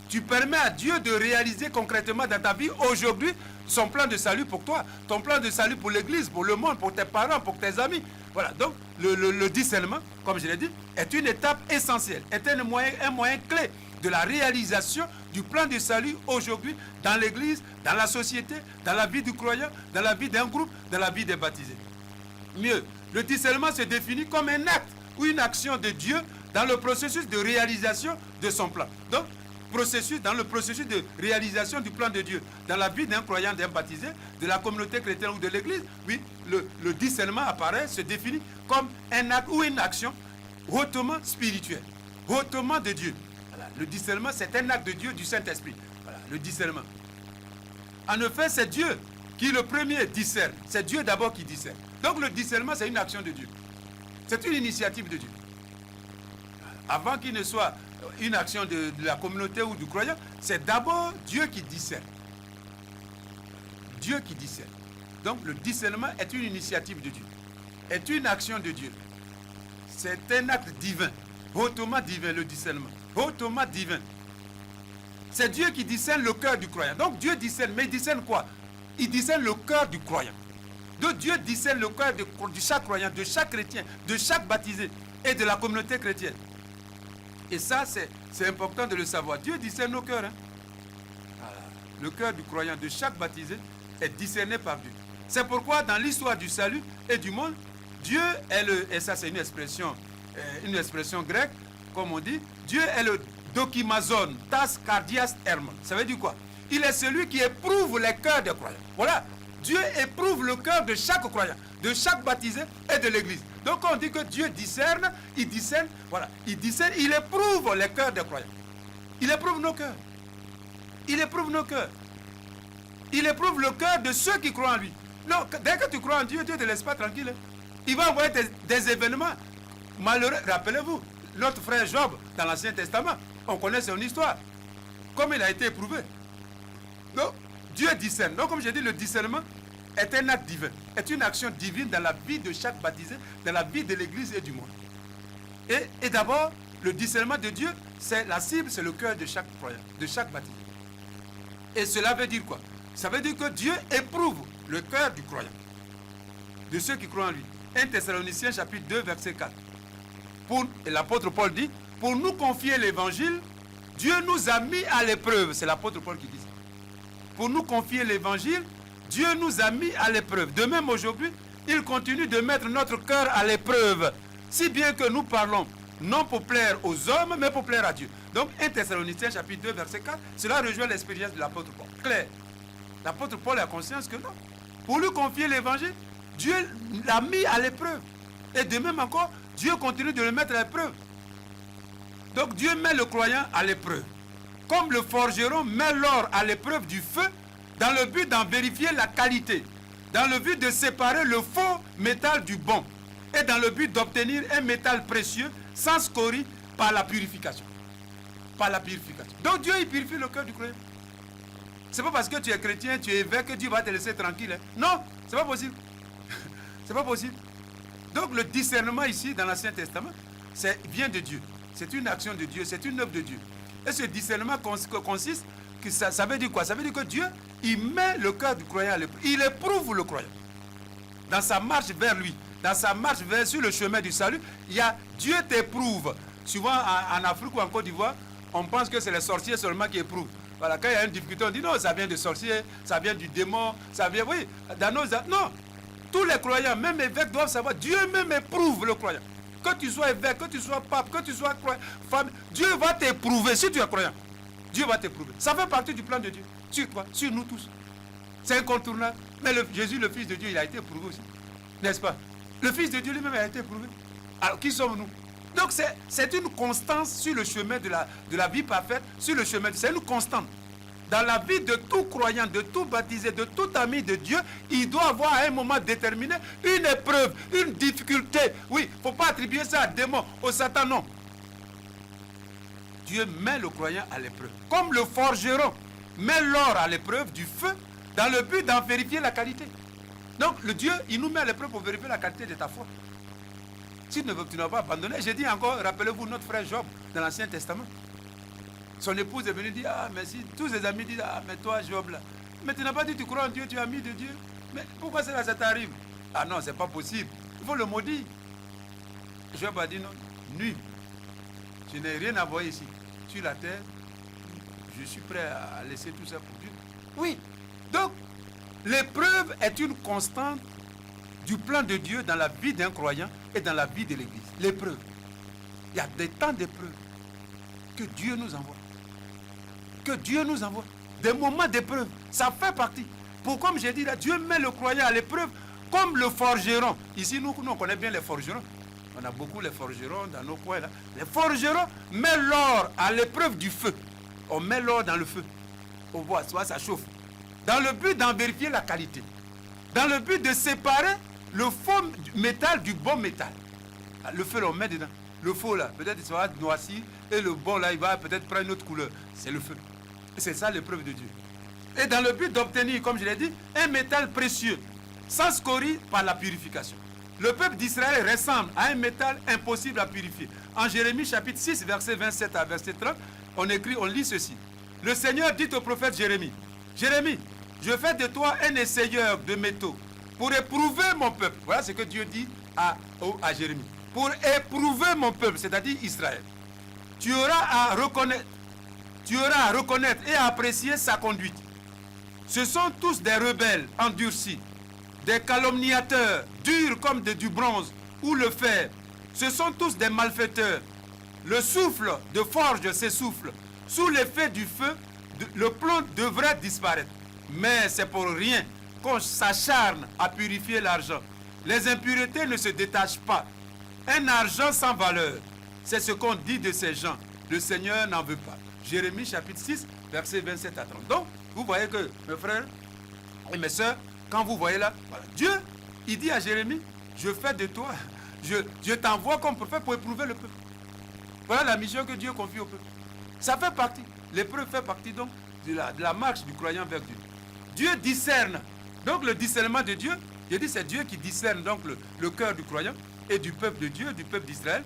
tu permets à Dieu de réaliser concrètement dans ta vie aujourd'hui son plan de salut pour toi, ton plan de salut pour l'Église, pour le monde, pour tes parents, pour tes amis. Voilà, donc le discernement, comme je l'ai dit, est une étape essentielle, est un moyen clé de la réalisation du plan de salut aujourd'hui dans l'Église, dans la société, dans la vie du croyant, dans la vie d'un groupe, dans la vie des baptisés. Mieux, le discernement se définit comme un acte ou une action de Dieu dans le processus de réalisation de son plan. Donc, dans le processus de réalisation du plan de Dieu, dans la vie d'un croyant, d'un baptisé, de la communauté chrétienne ou de l'Église, oui, le discernement apparaît, se définit comme un acte ou une action hautement spirituelle, hautement de Dieu. Voilà. Le discernement, c'est un acte de Dieu, du Saint-Esprit. Voilà, le discernement. En effet, c'est Dieu qui le premier discerne. C'est Dieu d'abord qui discerne. Donc le discernement, c'est une action de Dieu. C'est une initiative de Dieu. Avant qu'il ne soit une action de la communauté ou du croyant, c'est d'abord Dieu qui discerne. Dieu qui discerne. Donc le discernement est une initiative de Dieu, est une action de Dieu. C'est un acte divin, hautement divin le discernement, hautement divin. C'est Dieu qui discerne le cœur du croyant. Donc Dieu discerne, mais il discerne quoi? il discerne le cœur du croyant. Donc Dieu discerne le cœur de chaque croyant, de chaque chrétien, de chaque baptisé et de la communauté chrétienne. Et ça, c'est important de le savoir. Dieu discerne nos cœurs. Hein? Voilà. Le cœur du croyant, de chaque baptisé, est discerné par Dieu. C'est pourquoi dans l'histoire du salut et du monde, Dieu est le, et ça c'est une expression grecque, comme on dit, Dieu est le dokimazon, tas cardias hermon. Ça veut dire quoi? Il est celui qui éprouve les cœurs des croyants. Voilà. Dieu éprouve le cœur de chaque croyant, de chaque baptisé et de l'église. Donc on dit que Dieu discerne, voilà, il éprouve les cœurs des croyants. Il éprouve nos cœurs. Il éprouve nos cœurs. Il éprouve le cœur de ceux qui croient en lui. Non, dès que tu crois en Dieu, Dieu ne te laisse pas tranquille. Hein. Il va envoyer des événements malheureux. Rappelez-vous, notre frère Job, dans l'Ancien Testament, on connaît son histoire. Comme il a été éprouvé. Donc, Dieu discerne. Donc, comme j'ai dit, le discernement est un acte divin. Est une action divine dans la vie de chaque baptisé, dans la vie de l'Église et du monde. Et d'abord, le discernement de Dieu, c'est la cible, c'est le cœur de chaque croyant, de chaque baptisé. Et cela veut dire quoi? Ça veut dire que Dieu éprouve le cœur du croyant, de ceux qui croient en lui. 1 Thessaloniciens chapitre 2, verset 4. Et l'apôtre Paul dit, pour nous confier l'évangile, Dieu nous a mis à l'épreuve. C'est l'apôtre Paul qui dit ça. Pour nous confier l'évangile, Dieu nous a mis à l'épreuve. De même aujourd'hui, il continue de mettre notre cœur à l'épreuve. Si bien que nous parlons non pour plaire aux hommes, mais pour plaire à Dieu. Donc 1 Thessaloniciens chapitre 2, verset 4, cela rejoint l'expérience de l'apôtre Paul. Claire. L'apôtre Paul a conscience que non. Pour lui confier l'évangile, Dieu l'a mis à l'épreuve. Et de même encore, Dieu continue de le mettre à l'épreuve. Donc Dieu met le croyant à l'épreuve. Comme le forgeron met l'or à l'épreuve du feu, dans le but d'en vérifier la qualité, dans le but de séparer le faux métal du bon, et dans le but d'obtenir un métal précieux sans scorie par la purification. Par la purification. Donc Dieu, il purifie le cœur du croyant. C'est pas parce que tu es chrétien, tu es évêque, que Dieu va te laisser tranquille. Hein. Non, c'est pas possible. C'est pas possible. Donc le discernement ici, dans l'Ancien Testament, vient de Dieu. C'est une action de Dieu, c'est une œuvre de Dieu. Et ce discernement consiste, ça veut dire quoi? Ça veut dire que Dieu, il met le cœur du croyant à l'épreuve. Il éprouve le croyant. Dans sa marche vers lui, dans sa marche sur le chemin du salut, Dieu t'éprouve. Souvent en Afrique ou en Côte d'Ivoire, on pense que c'est les sorciers seulement qui éprouvent. Voilà, quand il y a une difficulté, on dit non, ça vient des sorciers, ça vient du démon, ça vient, oui, non. Tous les croyants, même évêques, doivent savoir, Dieu même éprouve le croyant. Que tu sois évêque, que tu sois pape, que tu sois femme, Dieu va t'éprouver. Si tu es croyant, Dieu va t'éprouver. Ça fait partie du plan de Dieu. Sur toi, sur nous tous. C'est incontournable. Mais Jésus, le Fils de Dieu, il a été éprouvé aussi. N'est-ce pas? Le Fils de Dieu lui-même a été éprouvé. Alors, qui sommes-nous? Donc, c'est une constance sur le chemin de la vie parfaite, sur le chemin. C'est une constante. Dans la vie de tout croyant, de tout baptisé, de tout ami de Dieu, il doit avoir à un moment déterminé une épreuve, une difficulté. Oui, il ne faut pas attribuer ça à démon, au Satan, non. Dieu met le croyant à l'épreuve. Comme le forgeron met l'or à l'épreuve du feu, dans le but d'en vérifier la qualité. Donc, le Dieu, il nous met à l'épreuve pour vérifier la qualité de ta foi. Si tu ne vas pas abandonner, j'ai dit encore, rappelez-vous notre frère Job dans l'Ancien Testament. Son épouse est venue dire, ah, mais si tous ses amis disent, ah, mais toi, Job, là, mais tu n'as pas dit tu crois en Dieu, tu es ami de Dieu. Mais pourquoi ça t'arrive? Ah non, c'est pas possible. Il faut le maudire. Job a dit non, nuit. Je n'ai rien à voir ici. Sur la terre, je suis prêt à laisser tout ça pour Dieu. Oui. Donc, l'épreuve est une constante du plan de Dieu dans la vie d'un croyant et dans la vie de l'Église. L'épreuve. Il y a des temps d'épreuve que Dieu nous envoie. Que Dieu nous envoie. Des moments d'épreuve. Ça fait partie. Pour comme j'ai dit là, Dieu met le croyant à l'épreuve comme le forgeron. Ici, nous on connaît bien les forgerons. On a beaucoup les forgerons dans nos coins là. Les forgerons mettent l'or à l'épreuve du feu. On met l'or dans le feu. On voit, soit ça chauffe. Dans le but d'en vérifier la qualité. Dans le but de séparer le faux métal du bon métal. Le feu, on met dedans. Le faux là, peut-être il sera noirci. Et le bon là, il va peut-être prendre une autre couleur. C'est le feu. Et c'est ça l'épreuve de Dieu. Et dans le but d'obtenir, comme je l'ai dit, un métal précieux, sans scorie par la purification. Le peuple d'Israël ressemble à un métal impossible à purifier. En Jérémie chapitre 6, verset 27 à verset 30, on lit ceci. Le Seigneur dit au prophète Jérémie, Jérémie, je fais de toi un essayeur de métaux pour éprouver mon peuple. Voilà ce que Dieu dit à Jérémie. Pour éprouver mon peuple, c'est-à-dire Israël. Tu auras à reconnaître et à apprécier sa conduite. Ce sont tous des rebelles endurcis, des calomniateurs, durs comme du bronze ou le fer. Ce sont tous des malfaiteurs. Le souffle de forge s'essouffle. Sous l'effet du feu, le plomb devrait disparaître. Mais c'est pour rien qu'on s'acharne à purifier l'argent. Les impuretés ne se détachent pas. Un argent sans valeur, c'est ce qu'on dit de ces gens. Le Seigneur n'en veut pas. Jérémie chapitre 6, versets 27 à 30. Donc, vous voyez que, mes frères et mes soeurs, quand vous voyez là, voilà, Dieu, il dit à Jérémie, je fais de toi, je t'envoie comme prophète pour éprouver le peuple. Voilà la mission que Dieu confie au peuple. Ça fait partie, l'épreuve fait partie donc de la marche du croyant vers Dieu. Dieu discerne. Donc le discernement de Dieu, je dis c'est Dieu qui discerne donc le cœur du croyant et du peuple de Dieu, du peuple d'Israël.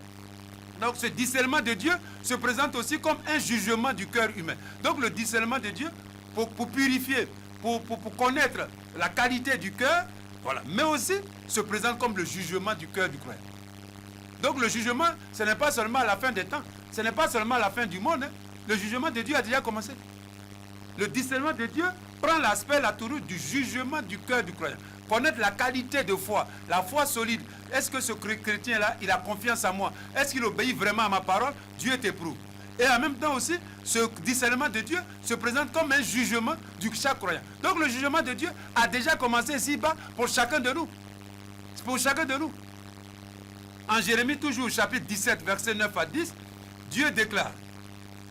Donc ce discernement de Dieu se présente aussi comme un jugement du cœur humain. Donc le discernement de Dieu, pour purifier, pour connaître la qualité du cœur, voilà, mais aussi se présente comme le jugement du cœur du croyant. Donc le jugement, ce n'est pas seulement à la fin des temps, ce n'est pas seulement à la fin du monde. Hein. Le jugement de Dieu a déjà commencé. Le discernement de Dieu prend l'aspect, la tournure du jugement du cœur du croyant. Connaître la qualité de foi, la foi solide. Est-ce que ce chrétien-là, il a confiance en moi? Est-ce qu'il obéit vraiment à ma parole? Dieu t'éprouve. Et en même temps aussi, ce discernement de Dieu se présente comme un jugement du chaque croyant. Donc le jugement de Dieu a déjà commencé ici-bas pour chacun de nous. C'est pour chacun de nous. En Jérémie, toujours chapitre 17, versets 9 à 10, Dieu déclare,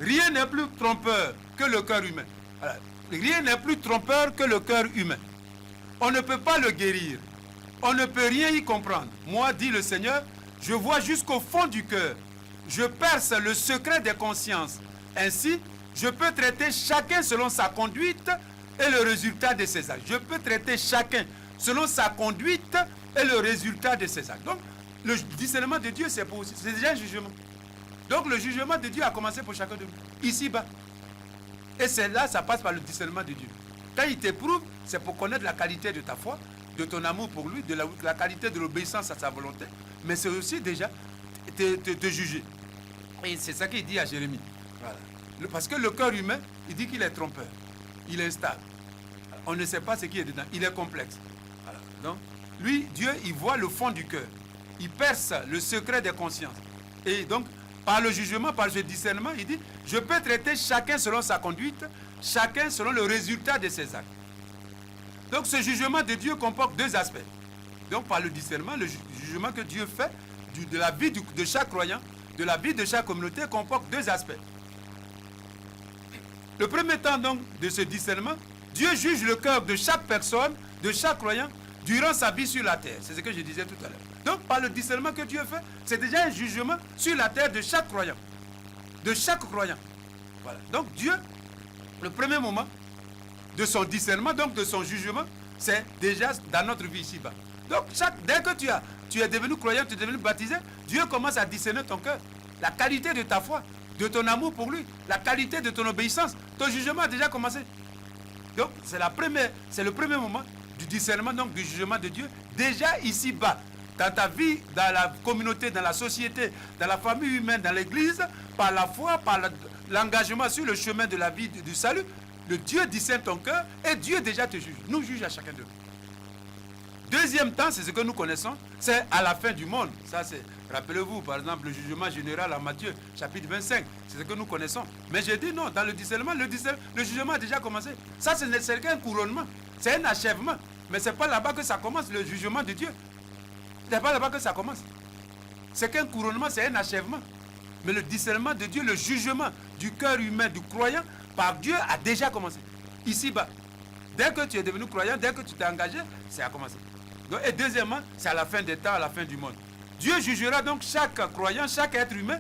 rien n'est plus trompeur que le cœur humain. Alors, rien n'est plus trompeur que le cœur humain. On ne peut pas le guérir. On ne peut rien y comprendre. Moi, dit le Seigneur, je vois jusqu'au fond du cœur. Je perce le secret des consciences. Ainsi, je peux traiter chacun selon sa conduite et le résultat de ses actes. Je peux traiter chacun selon sa conduite et le résultat de ses actes. Donc, le discernement de Dieu, c'est déjà un jugement. Donc, le jugement de Dieu a commencé pour chacun de nous, ici-bas. Et c'est là, ça passe par le discernement de Dieu. Quand il t'éprouve, c'est pour connaître la qualité de ta foi, de ton amour pour lui, de la qualité de l'obéissance à sa volonté. Mais c'est aussi déjà te juger. Et c'est ça qu'il dit à Jérémie. Voilà. Parce que le cœur humain, il dit qu'il est trompeur. Il est instable. On ne sait pas ce qui est dedans. Il est complexe. Voilà. Donc, lui, Dieu, il voit le fond du cœur. Il perce le secret des consciences. Et donc, par le jugement, par le discernement, il dit, je peux traiter chacun selon sa conduite, chacun selon le résultat de ses actes. Donc ce jugement de Dieu comporte deux aspects. Donc par le discernement, le jugement que Dieu fait de la vie de chaque croyant, de la vie de chaque communauté, comporte deux aspects. Le premier temps donc de ce discernement, Dieu juge le cœur de chaque personne, de chaque croyant, durant sa vie sur la terre. C'est ce que je disais tout à l'heure. Donc par le discernement que Dieu fait, c'est déjà un jugement sur la terre de chaque croyant. De chaque croyant. Voilà. Donc Dieu, le premier moment de son discernement, donc de son jugement, c'est déjà dans notre vie ici-bas. Donc dès que tu es devenu croyant, tu es devenu baptisé, Dieu commence à discerner ton cœur. La qualité de ta foi, de ton amour pour lui, la qualité de ton obéissance. Ton jugement a déjà commencé. Donc c'est le premier moment du discernement, donc du jugement de Dieu, déjà ici-bas. Dans ta vie, dans la communauté, dans la société, dans la famille humaine, dans l'église, par la foi, par l'engagement sur le chemin de la vie du salut, le Dieu discerne ton cœur et Dieu déjà te juge, nous juge à chacun d'eux. Deuxième temps, c'est ce que nous connaissons, c'est à la fin du monde. Ça, c'est, rappelez-vous, par exemple, le jugement général en Matthieu, chapitre 25, c'est ce que nous connaissons. Mais j'ai dit non, dans le discernement, le jugement a déjà commencé. Ça, ce n'est qu'un couronnement, c'est un achèvement. Mais ce n'est pas là-bas que ça commence, le jugement de Dieu. Ce n'est pas là-bas que ça commence. C'est qu'un couronnement, c'est un achèvement. Mais le discernement de Dieu, le jugement du cœur humain, du croyant, par Dieu a déjà commencé. Ici-bas. Dès que tu es devenu croyant, dès que tu t'es engagé, ça a commencé. Donc, et deuxièmement, c'est à la fin des temps, à la fin du monde. Dieu jugera donc chaque croyant, chaque être humain,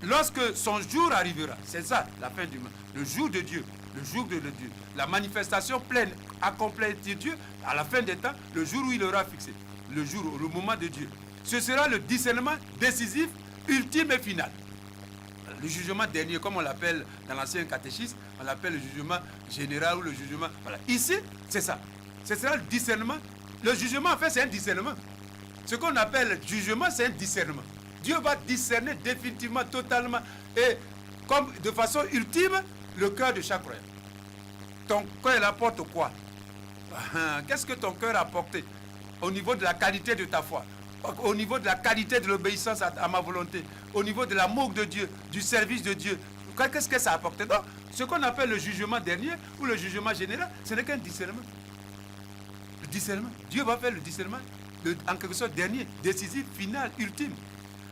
lorsque son jour arrivera. C'est ça, la fin du monde. Le jour de Dieu. Le jour de Dieu. La manifestation pleine, accomplie de Dieu, à la fin des temps, le jour où il aura fixé. Le jour, le moment de Dieu. Ce sera le discernement décisif, ultime et final. Le jugement dernier, comme on l'appelle dans l'ancien catéchisme, on l'appelle le jugement général ou le jugement... Voilà. Ici, c'est ça. C'est ça le discernement. Le jugement, en fait, c'est un discernement. Ce qu'on appelle jugement, c'est un discernement. Dieu va discerner définitivement, totalement, et comme de façon ultime, le cœur de chaque croyant. Ton cœur apporte quoi? Qu'est-ce que ton cœur a apporté au niveau de la qualité de ta foi, au niveau de la qualité de l'obéissance à ma volonté, au niveau de l'amour de Dieu, du service de Dieu? Qu'est-ce que ça a apporté? Donc, ce qu'on appelle le jugement dernier ou le jugement général, ce n'est qu'un discernement. Le discernement. Dieu va faire le discernement, en quelque sorte dernier, décisif, final, ultime.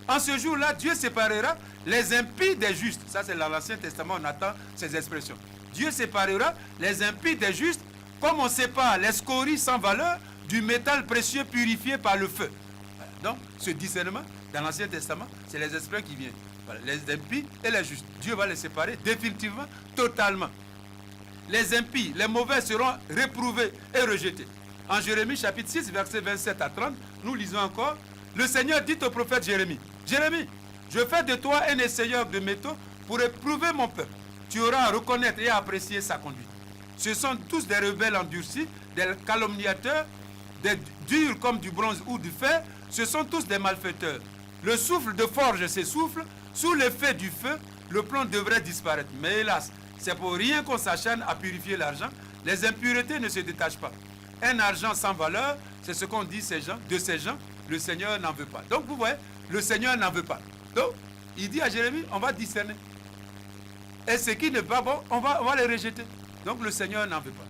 En ce jour-là, Dieu séparera les impies des justes. Ça, c'est dans l'Ancien Testament, on attend ces expressions. Dieu séparera les impies des justes, comme on sépare les scories sans valeur du métal précieux purifié par le feu. Voilà. Donc, ce discernement, dans l'Ancien Testament, c'est les expressions qui viennent. Voilà. Les impies et les justes. Dieu va les séparer définitivement, totalement. Les impies, les mauvais seront réprouvés et rejetés. En Jérémie chapitre 6, versets 27 à 30, nous lisons encore, le Seigneur dit au prophète Jérémie, Jérémie, je fais de toi un essayeur de métaux pour éprouver mon peuple. Tu auras à reconnaître et à apprécier sa conduite. Ce sont tous des rebelles endurcis, des calomniateurs, des durs comme du bronze ou du fer. Ce sont tous des malfaiteurs. Le souffle de forge s'essouffle. Sous l'effet du feu, le plomb devrait disparaître. Mais hélas, c'est pour rien qu'on s'acharne à purifier l'argent. Les impuretés ne se détachent pas. Un argent sans valeur, c'est ce qu'on dit de ces gens, le Seigneur n'en veut pas. Donc vous voyez, le Seigneur n'en veut pas. Donc, il dit à Jérémie, on va discerner. Et ce qui n'est pas bon, on va les rejeter. Donc le Seigneur n'en veut pas.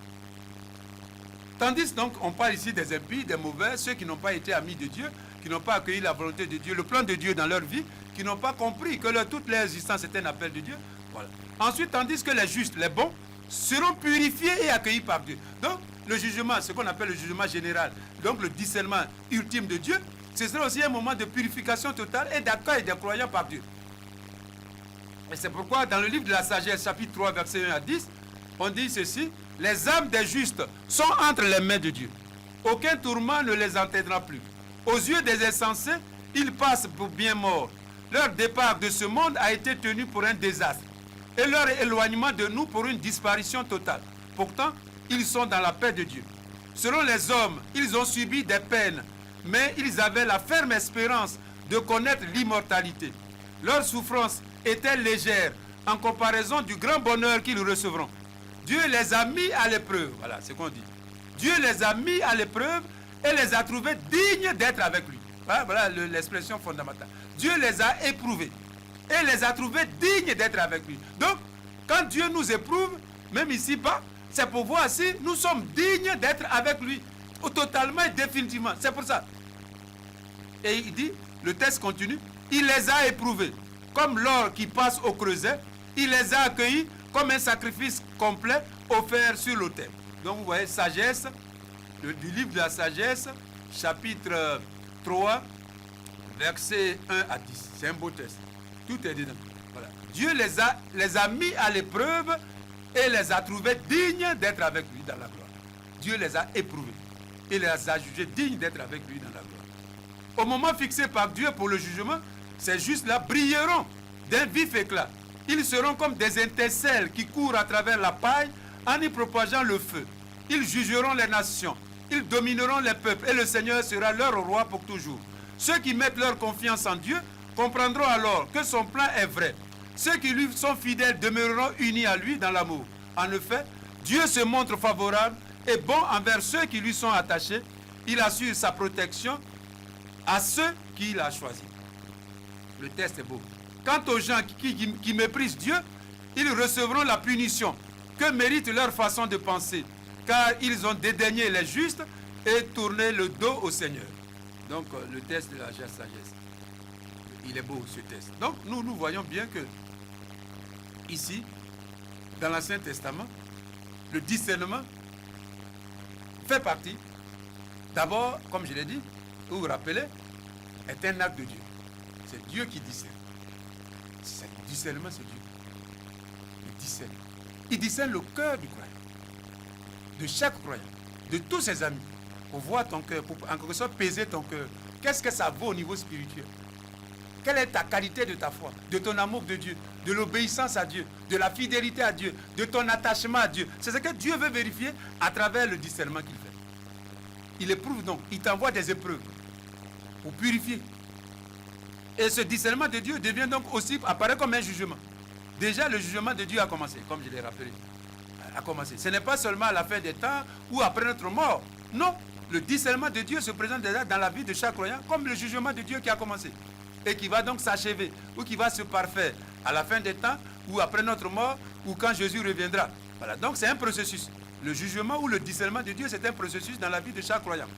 Tandis donc, on parle ici des impies, des mauvais, ceux qui n'ont pas été amis de Dieu, qui n'ont pas accueilli la volonté de Dieu, le plan de Dieu dans leur vie, qui n'ont pas compris que toute leur existence était un appel de Dieu. Voilà. Ensuite, tandis que les justes, les bons, seront purifiés et accueillis par Dieu. Donc, le jugement, ce qu'on appelle le jugement général, donc le discernement ultime de Dieu, ce sera aussi un moment de purification totale et d'accueil des croyants par Dieu. Et c'est pourquoi dans le livre de la sagesse, chapitre 3, verset 1 à 10, on dit ceci, les âmes des justes sont entre les mains de Dieu. Aucun tourment ne les entraînera plus. Aux yeux des insensés, ils passent pour bien morts. Leur départ de ce monde a été tenu pour un désastre et leur éloignement de nous pour une disparition totale. Pourtant, ils sont dans la paix de Dieu. Selon les hommes, ils ont subi des peines, mais ils avaient la ferme espérance de connaître l'immortalité. Leur souffrance était légère en comparaison du grand bonheur qu'ils recevront. Dieu les a mis à l'épreuve. Voilà ce qu'on dit. Dieu les a mis à l'épreuve et les a trouvés dignes d'être avec lui. Voilà l'expression fondamentale. Dieu les a éprouvés et les a trouvés dignes d'être avec lui. Donc, quand Dieu nous éprouve, même ici-bas, c'est pour voir si nous sommes dignes d'être avec lui, totalement et définitivement. C'est pour ça. Et il dit, le texte continue, il les a éprouvés, comme l'or qui passe au creuset, il les a accueillis comme un sacrifice complet offert sur l'autel. Donc vous voyez, sagesse, du livre de la sagesse, chapitre 3, versets 1 à 10. C'est un beau texte. Tout est dedans. Voilà. Dieu les a mis à l'épreuve et les a trouvés dignes d'être avec lui dans la gloire. Dieu les a éprouvés et les a jugés dignes d'être avec lui dans la gloire. Au moment fixé par Dieu pour le jugement, ces justes-là brilleront d'un vif éclat. Ils seront comme des étincelles qui courent à travers la paille en y propageant le feu. Ils jugeront les nations, ils domineront les peuples et le Seigneur sera leur roi pour toujours. Ceux qui mettent leur confiance en Dieu comprendront alors que son plan est vrai. Ceux qui lui sont fidèles demeureront unis à lui dans l'amour. En effet, Dieu se montre favorable et bon envers ceux qui lui sont attachés. Il assure sa protection à ceux qu'il a choisis. Le texte est beau. Quant aux gens qui méprisent Dieu, ils recevront la punition que mérite leur façon de penser, car ils ont dédaigné les justes et tourné le dos au Seigneur. Donc, le texte de la sagesse. Il est beau, ce texte. Donc, nous voyons bien que, ici, dans l'Ancien Testament, le discernement fait partie, d'abord, comme je l'ai dit, vous vous rappelez, est un acte de Dieu. C'est Dieu qui discerne. C'est le discernement, c'est Dieu. Il discerne. Il discerne le cœur du croyant, de chaque croyant, de tous ses amis, pour voir ton cœur, pour en quelque sorte peser ton cœur. Qu'est-ce que ça vaut au niveau spirituel? Quelle est ta qualité de ta foi, de ton amour de Dieu, de l'obéissance à Dieu, de la fidélité à Dieu, de ton attachement à Dieu. C'est ce que Dieu veut vérifier à travers le discernement qu'il fait. Il éprouve donc, il t'envoie des épreuves pour purifier. Et ce discernement de Dieu devient donc aussi, apparaît comme un jugement. Déjà, le jugement de Dieu a commencé, comme je l'ai rappelé. A commencé. Ce n'est pas seulement à la fin des temps ou après notre mort. Non, le discernement de Dieu se présente déjà dans la vie de chaque croyant comme le jugement de Dieu qui a commencé et qui va donc s'achever ou qui va se parfaire à la fin des temps ou après notre mort ou quand Jésus reviendra. Voilà, donc c'est un processus. Le jugement ou le discernement de Dieu, c'est un processus dans la vie de chaque croyant.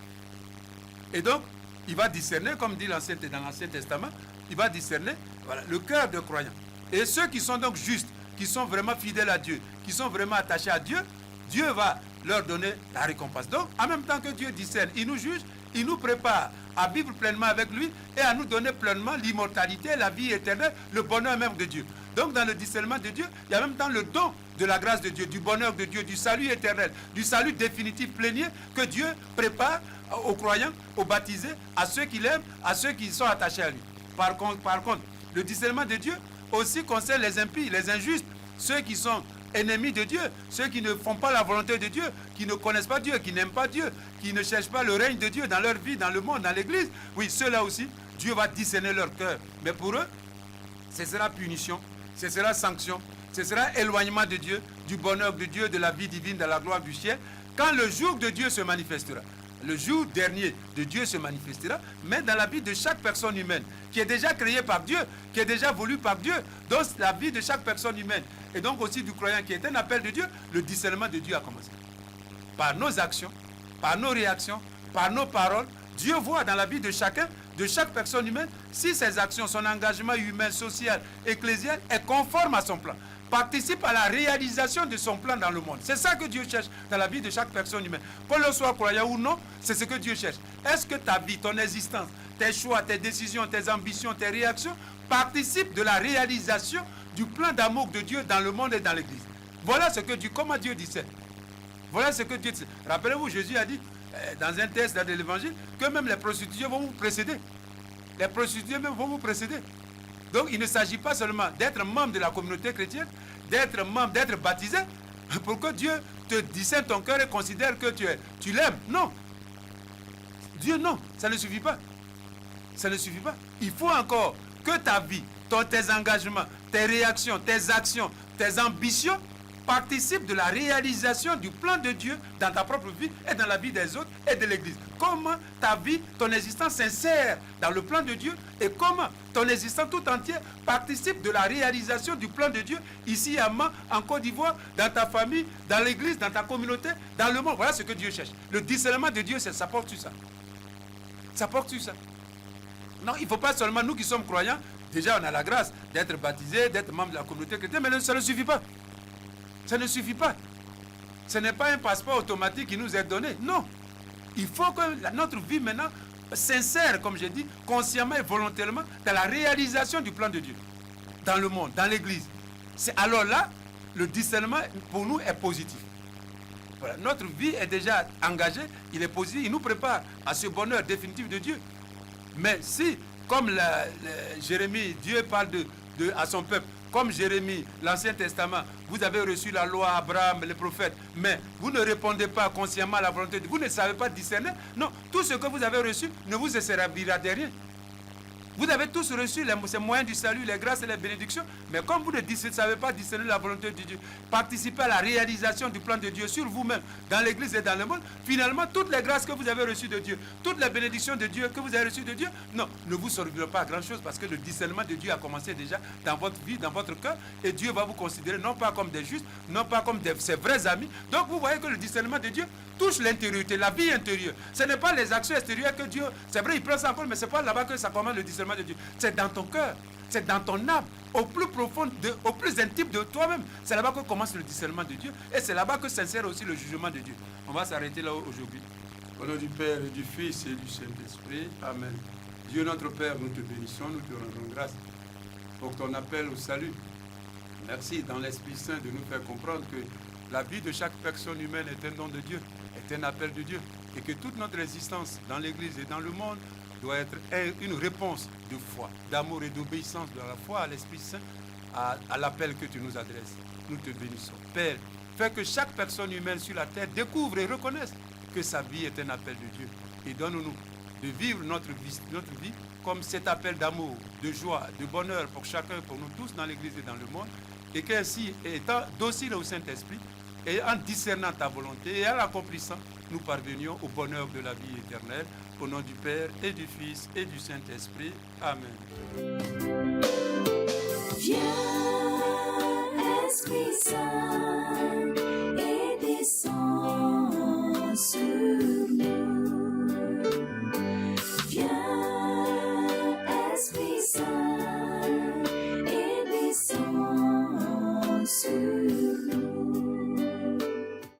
Et donc, il va discerner, comme dit dans l'Ancien Testament, il va discerner voilà, le cœur de croyant. Et ceux qui sont donc justes, qui sont vraiment fidèles à Dieu, qui sont vraiment attachés à Dieu, Dieu va leur donner la récompense. Donc, en même temps que Dieu discerne, il nous juge, il nous prépare à vivre pleinement avec lui et à nous donner pleinement l'immortalité, la vie éternelle, le bonheur même de Dieu. Donc, dans le discernement de Dieu, il y a en même temps le don de la grâce de Dieu, du bonheur de Dieu, du salut éternel, du salut définitif plénier que Dieu prépare aux croyants, aux baptisés, à ceux qui l'aiment, à ceux qui sont attachés à lui. Par contre, le discernement de Dieu aussi concerne les impies, les injustes, ceux qui sont ennemis de Dieu, ceux qui ne font pas la volonté de Dieu, qui ne connaissent pas Dieu, qui n'aiment pas Dieu, qui ne cherchent pas le règne de Dieu dans leur vie, dans le monde, dans l'église. Oui, ceux-là aussi, Dieu va discerner leur cœur. Mais pour eux, ce sera punition, ce sera sanction, ce sera éloignement de Dieu, du bonheur de Dieu, de la vie divine, de la gloire du ciel, quand le jour de Dieu se manifestera. Le jour dernier de Dieu se manifestera, mais dans la vie de chaque personne humaine, qui est déjà créée par Dieu, qui est déjà voulue par Dieu, dans la vie de chaque personne humaine, et donc aussi du croyant qui est un appel de Dieu, le discernement de Dieu a commencé. Par nos actions, par nos réactions, par nos paroles, Dieu voit dans la vie de chacun, de chaque personne humaine, si ses actions, son engagement humain, social, ecclésial est conforme à son plan, participe à la réalisation de son plan dans le monde. C'est ça que Dieu cherche dans la vie de chaque personne humaine. Qu'on le soit croyant ou non, c'est ce que Dieu cherche. Est-ce que ta vie, ton existence, tes choix, tes décisions, tes ambitions, tes réactions participent de la réalisation du plan d'amour de Dieu dans le monde et dans l'église? Voilà ce que Dieu, comment Dieu dit ça. Voilà ce que Dieu dit. Rappelez-vous, Jésus a dit dans un texte de l'évangile que même les prostituées vont vous précéder. Les prostituées même vont vous précéder. Donc il ne s'agit pas seulement d'être membre de la communauté chrétienne, d'être membre, d'être baptisé, pour que Dieu te discerne ton cœur et considère que tu l'aimes. Non. Dieu, non. Ça ne suffit pas. Ça ne suffit pas. Il faut encore que ta vie, tes engagements, tes réactions, tes actions, tes ambitions participent de la réalisation du plan de Dieu dans ta propre vie et dans la vie des autres et de l'Église. Comment ta vie, ton existence s'insère dans le plan de Dieu et comment ton existence tout entière participe de la réalisation du plan de Dieu ici à Mans, en Côte d'Ivoire, dans ta famille, dans l'Église, dans ta communauté, dans le monde. Voilà ce que Dieu cherche. Le discernement de Dieu, ça porte sur ça. Ça porte sur ça. Non, il ne faut pas seulement nous qui sommes croyants, déjà on a la grâce d'être baptisés, d'être membres de la communauté chrétienne, mais ça ne suffit pas. Ça ne suffit pas. Ce n'est pas un passeport automatique qui nous est donné. Non. Il faut que notre vie maintenant s'insère, comme j'ai dit, consciemment et volontairement dans la réalisation du plan de Dieu. Dans le monde, dans l'église. Alors là, le discernement pour nous est positif. Voilà. Notre vie est déjà engagée, il est positif, il nous prépare à ce bonheur définitif de Dieu. Mais si, comme Jérémie, Dieu parle à son peuple, comme Jérémie, l'Ancien Testament, vous avez reçu la loi, Abraham, les prophètes, mais vous ne répondez pas consciemment à la volonté de Dieu, vous ne savez pas discerner. Non, tout ce que vous avez reçu ne vous servira de rien. Vous avez tous reçu ces moyens du salut, les grâces et les bénédictions, mais comme vous ne savez pas discerner la volonté de Dieu, participer à la réalisation du plan de Dieu sur vous-même, dans l'église et dans le monde, finalement, toutes les grâces que vous avez reçues de Dieu, toutes les bénédictions de Dieu que vous avez reçues de Dieu, non, ne vous serviront pas à grand-chose parce que le discernement de Dieu a commencé déjà dans votre vie, dans votre cœur, et Dieu va vous considérer non pas comme des justes, non pas comme ses vrais amis. Donc vous voyez que le discernement de Dieu touche l'intériorité, la vie intérieure. Ce n'est pas les actions extérieures que Dieu, c'est vrai, il prend ça en compte, mais ce n'est pas là-bas que ça commence le discernement de Dieu. C'est dans ton cœur, c'est dans ton âme, au plus profond, au plus intime de toi-même. C'est là-bas que commence le discernement de Dieu. Et c'est là-bas que s'insère aussi le jugement de Dieu. On va s'arrêter là aujourd'hui. Au nom du Père et du Fils et du Saint-Esprit. Amen. Dieu notre Père, nous te bénissons, nous te rendons grâce pour ton appel au salut. Merci dans l'Esprit Saint de nous faire comprendre que la vie de chaque personne humaine est un don de Dieu, est un appel de Dieu. Et que toute notre existence dans l'Église et dans le monde doit être une réponse de foi, d'amour et d'obéissance de la foi à l'Esprit Saint, à l'appel que tu nous adresses. Nous te bénissons. Père, fais que chaque personne humaine sur la terre découvre et reconnaisse que sa vie est un appel de Dieu. Et donne-nous de vivre notre vie comme cet appel d'amour, de joie, de bonheur pour chacun, pour nous tous dans l'Église et dans le monde. Et qu'ainsi, étant docile au Saint-Esprit, et en discernant ta volonté et en l'accomplissant, nous parvenions au bonheur de la vie éternelle. Au nom du Père et du Fils et du Saint-Esprit. Amen. Viens, Esprit Saint, et descends.